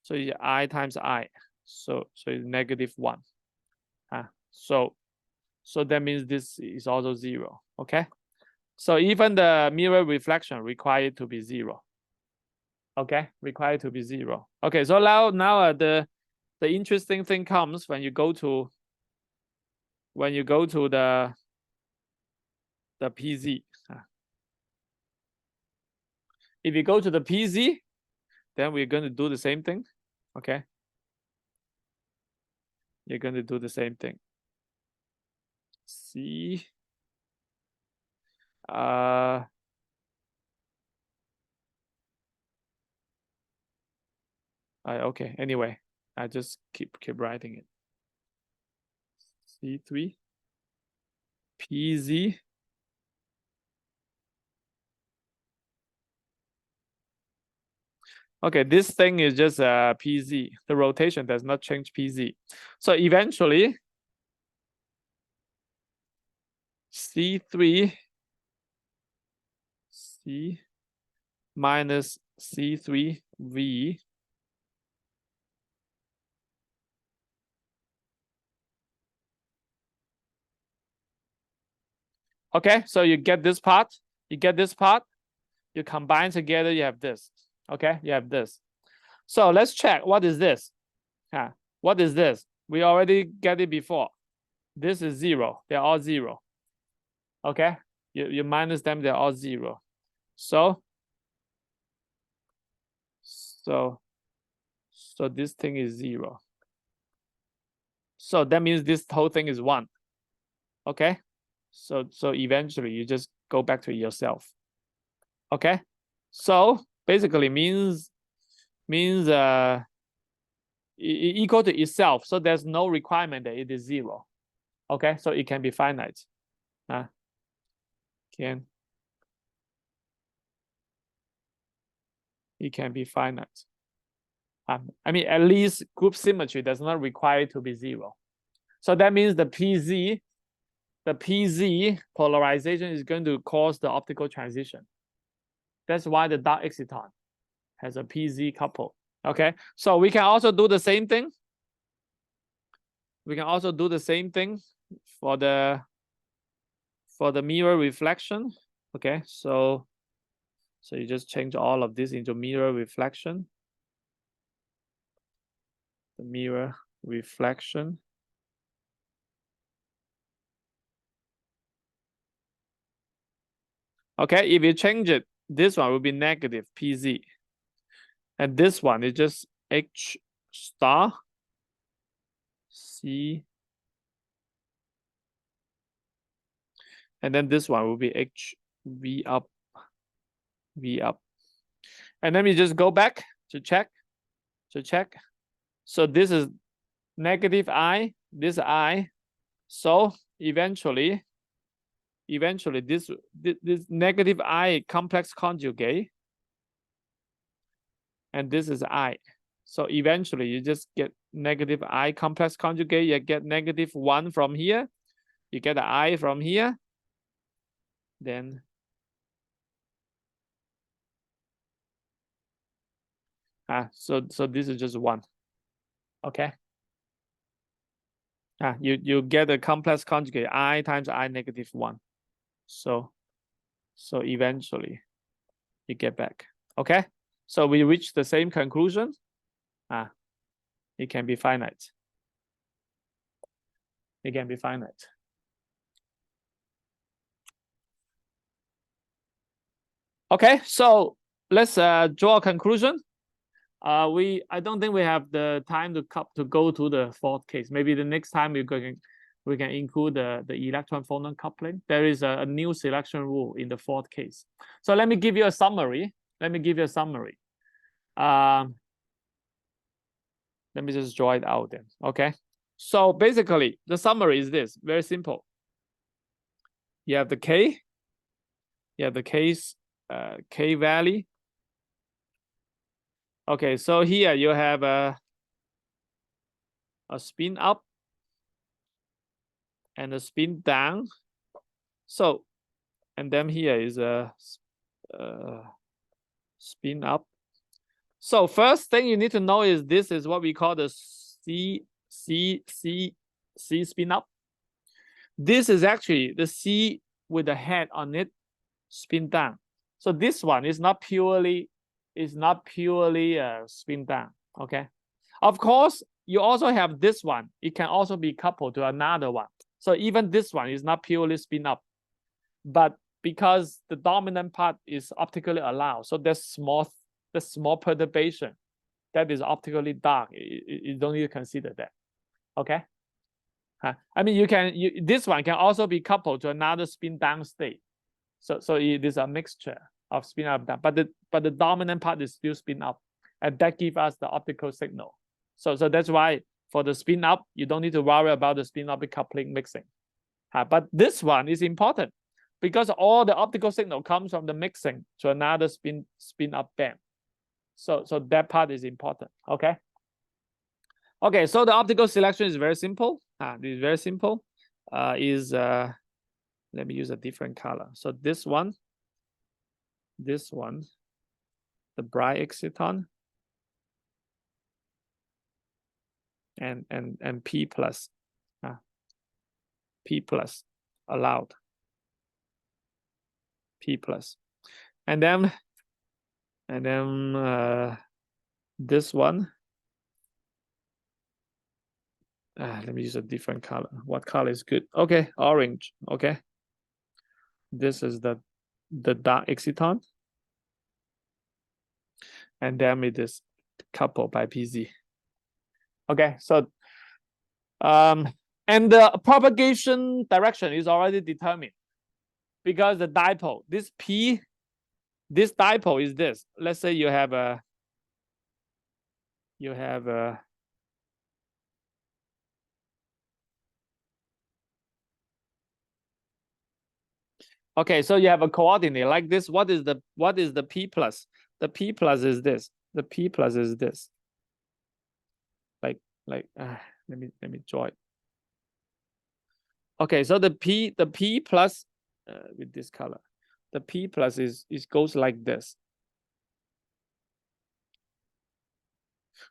So I times I. So it's -1. So that means this is also 0. Okay. So even the mirror reflection required to be 0. Okay, required to be 0. Okay, so now the interesting thing comes when you go to the PZ. If you go to the PZ, then we're going to do the same thing. Okay, you're going to do the same thing. See, okay. Anyway, I just keep writing it. C3 PZ. Okay, this thing is just PZ. The rotation does not change PZ. So eventually, C3 C minus C3 V. Okay, so you get this part, you get this part, you combine together, you have this. Okay, you have this. So let's check, what is this? What is this? We already get it before. This is 0, they're all 0. Okay, you minus them, they're all 0. So this thing is 0. So that means this whole thing is 1. Okay, so eventually you just go back to yourself. Okay, so basically means equal to itself. So there's no requirement that it is 0. Okay, so it can be finite. It can be finite. I mean, at least group symmetry does not require to be 0. So that means the PZ polarization is going to cause the optical transition. That's why the dark exciton has a PZ couple. Okay, so we can also do the same thing. We can also do the same thing for the mirror reflection. Okay, so you just change all of this into mirror reflection. The mirror reflection. Okay, if you change it, this one will be negative PZ. And this one is just H star C. And then this one will be H V up, V up. And then we just go back to check. So this is negative I, this I. So eventually this negative I complex conjugate, and this is I. So eventually you just get negative I complex conjugate, you get -1 from here, you get the I from here, then so this is just 1. Okay. You get a complex conjugate I times I -1. So eventually you get back. Okay, so we reach the same conclusion. It can be finite. It can be finite. Okay, so let's draw a conclusion. I don't think we have the time to go to the fourth case. Maybe the next time we can include the electron phonon coupling. There is a new selection rule in the fourth case. So let me give you a summary. Let me just draw it out then. Okay. So basically, the summary is this. Very simple. You have the K. You have the case K value. Okay, so here you have a spin up and a spin down. So, and then here is a spin up. So first thing you need to know is this is what we call the C spin up. This is actually the C with the head on it spin down. So this one is not purely spin down. Okay. Of course, you also have this one. It can also be coupled to another one. So even this one is not purely spin up, but because the dominant part is optically allowed, so there's small perturbation that is optically dark. You don't need to consider that. Okay. I mean, this one can also be coupled to another spin down state. So it is a mixture of spin up down, but the dominant part is still spin up, and that gives us the optical signal. So that's why for the spin up, you don't need to worry about the spin up coupling mixing. But this one is important because all the optical signal comes from the mixing to another spin up band. So that part is important. Okay. Okay, so the optical selection is very simple. This is very simple. Let me use a different color. So this one, the bright exciton, and P plus, P plus allowed, P plus, and then this one. Let me use a different color. What color is good? Okay, orange. Okay. This is the dark exciton. And then it is coupled by PZ. Okay, so and the propagation direction is already determined because the dipole, this dipole is this. Let's say you have a okay, so you have a coordinate like this. What is the P plus? The P plus is this. The P plus is this. Let me draw it. Okay, so the P plus with this color, the P plus is goes like this.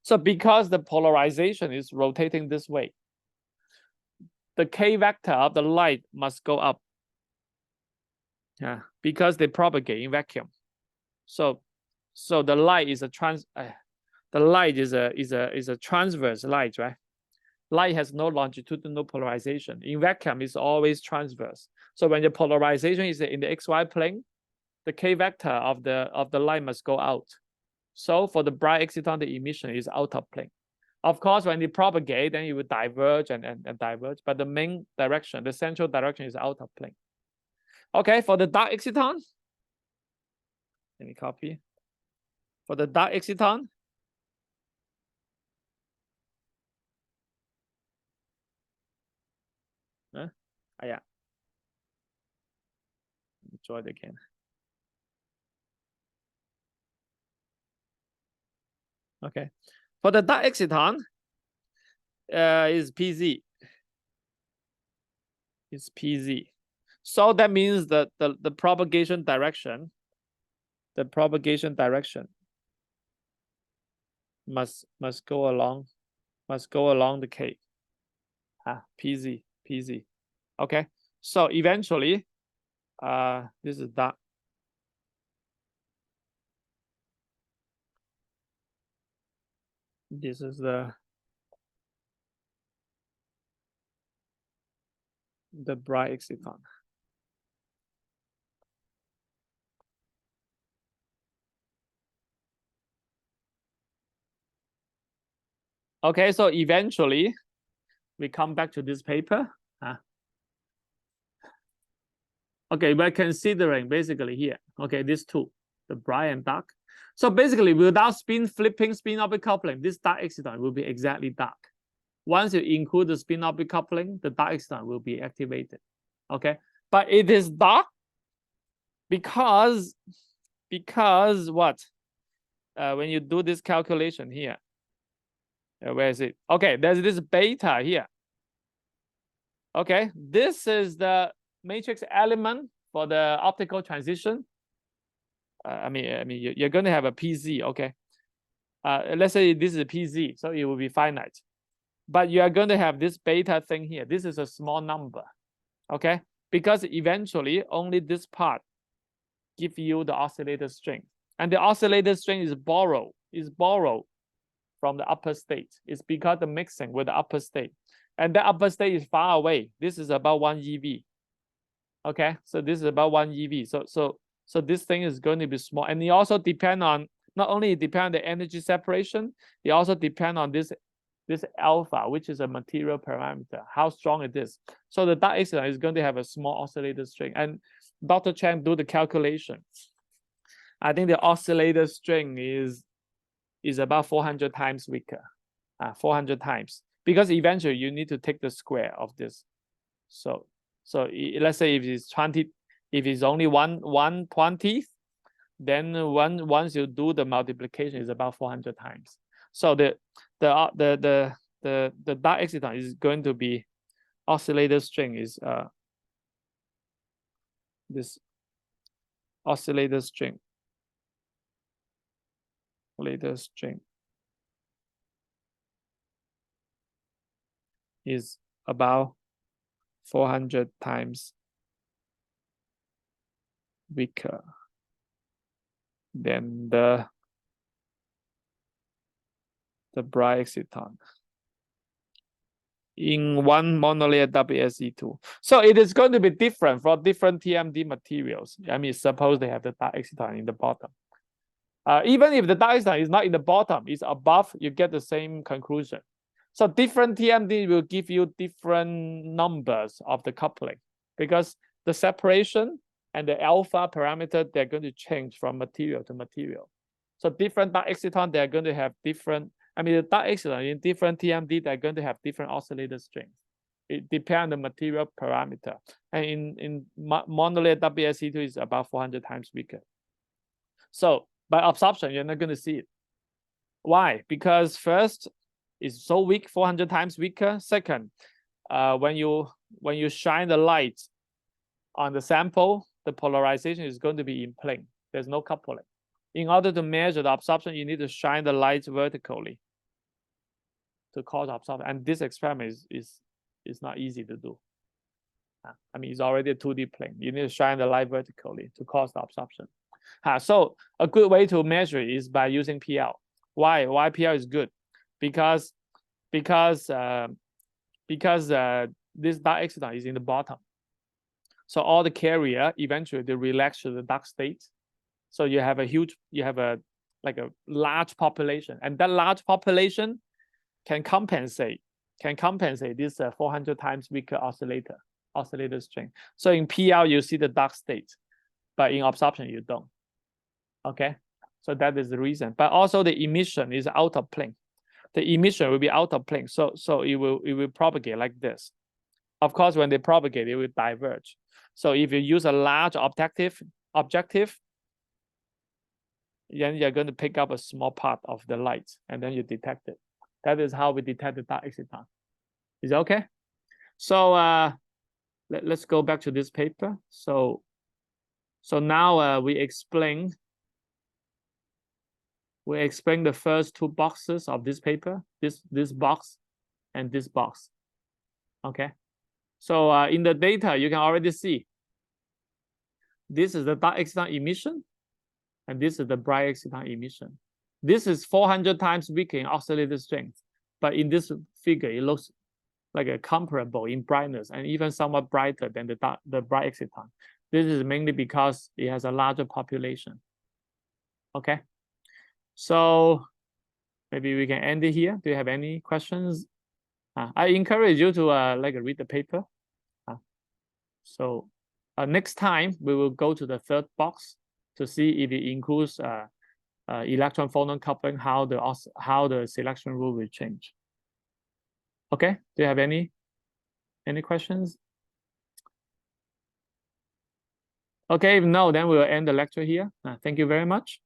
So because the polarization is rotating this way, the K vector of the light must go up. Yeah, because they propagate in vacuum. So the light is a transverse light, right? Light has no longitudinal polarization. In vacuum, it's always transverse. So when the polarization is in the XY plane, the K vector of the light must go out. So for the bright exciton, the emission is out of plane. Of course, when it propagate, then it will diverge and diverge. But the main direction, the central direction, is out of plane. Okay, for the dark exciton, let me copy. For the dark exciton, yeah. Draw it again. Okay, for the dark exciton, is PZ. It's PZ. So that means that the propagation direction, must go along the K. PZ. Okay. So eventually, this is that. This is the bright exciton. Okay, so eventually we come back to this paper. Okay, we're considering basically here. Okay, these two, the bright and dark. So basically, without flipping spin-orbit coupling, this dark exciton will be exactly dark. Once you include the spin-orbit coupling, the dark exciton will be activated. Okay, but it is dark because what? When you do this calculation here, where is it? Okay, there's this beta here. Okay, this is the matrix element for the optical transition. You're going to have a PZ, okay? Let's say this is a PZ, so it will be finite. But you are going to have this beta thing here. This is a small number, okay? Because eventually only this part give you the oscillator string. And the oscillator string is borrowed from the upper state. It's because the mixing with the upper state. And the upper state is far away. This is about 1 eV. Okay, so this is about 1 eV. So this thing is going to be small. And it also depend on, not only depend on the energy separation, it also depend on this alpha, which is a material parameter, how strong it is. So the dark exciton is going to have a small oscillator string. And Dr. Chang do the calculation. I think the oscillator string is about 400 times weaker, 400 times, because eventually you need to take the square of this. So let's say if it's 20, if it's only 1/20, then once you do the multiplication, is about 400 times. So the dark exciton is going to be oscillator string is this oscillator string. Is about 400 times weaker than the bright exciton in one monolayer WSe2. So it is going to be different for different TMD materials. I mean, suppose they have the dark exciton in the bottom. Even if the dark exciton is not in the bottom, it's above, you get the same conclusion. So different TMD will give you different numbers of the coupling, because the separation and the alpha parameter, they're going to change from material to material. So different dark exciton, they're going to have different, the dark exciton in different TMD, they're going to have different oscillator strings. It depends on the material parameter. And in monolayer WSe2 is about 400 times weaker. So by absorption, you're not going to see it. Why? Because first, it's so weak, 400 times weaker. Second, when you shine the light on the sample, the polarization is going to be in plane. There's no coupling. In order to measure the absorption, you need to shine the light vertically to cause absorption. And this experiment is not easy to do. It's already a 2D plane. You need to shine the light vertically to cause the absorption. So a good way to measure it is by using PL. Why PL is good? Because this dark exciton is in the bottom. So all the carrier eventually they relax to the dark state. So you have a large population, and that large population can compensate this 400 times weaker oscillator string. So in PL you see the dark state, but in absorption you don't. Okay, so that is the reason. But also the emission is out of plane. The emission will be out of plane, so it will propagate like this. Of course, when they propagate, it will diverge. So if you use a large objective, then you're going to pick up a small part of the light, and then you detect it. That is how we detect the dark exciton. Is that okay? So let's go back to this paper. So now we explain the first two boxes of this paper, this box and this box. Okay, so in the data you can already see this is the dark exciton emission, and this is the bright exciton emission. This is 400 times weaker in oscillator strength, but in this figure it looks like a comparable in brightness and even somewhat brighter than the bright exciton. This is mainly because it has a larger population. Okay, so maybe we can end it here. Do you have any questions? I encourage you to read the paper. So next time we will go to the third box to see if it includes electron phonon coupling, how the selection rule will change. Okay, do you have any questions? Okay, if no, then we'll end the lecture here. Thank you very much.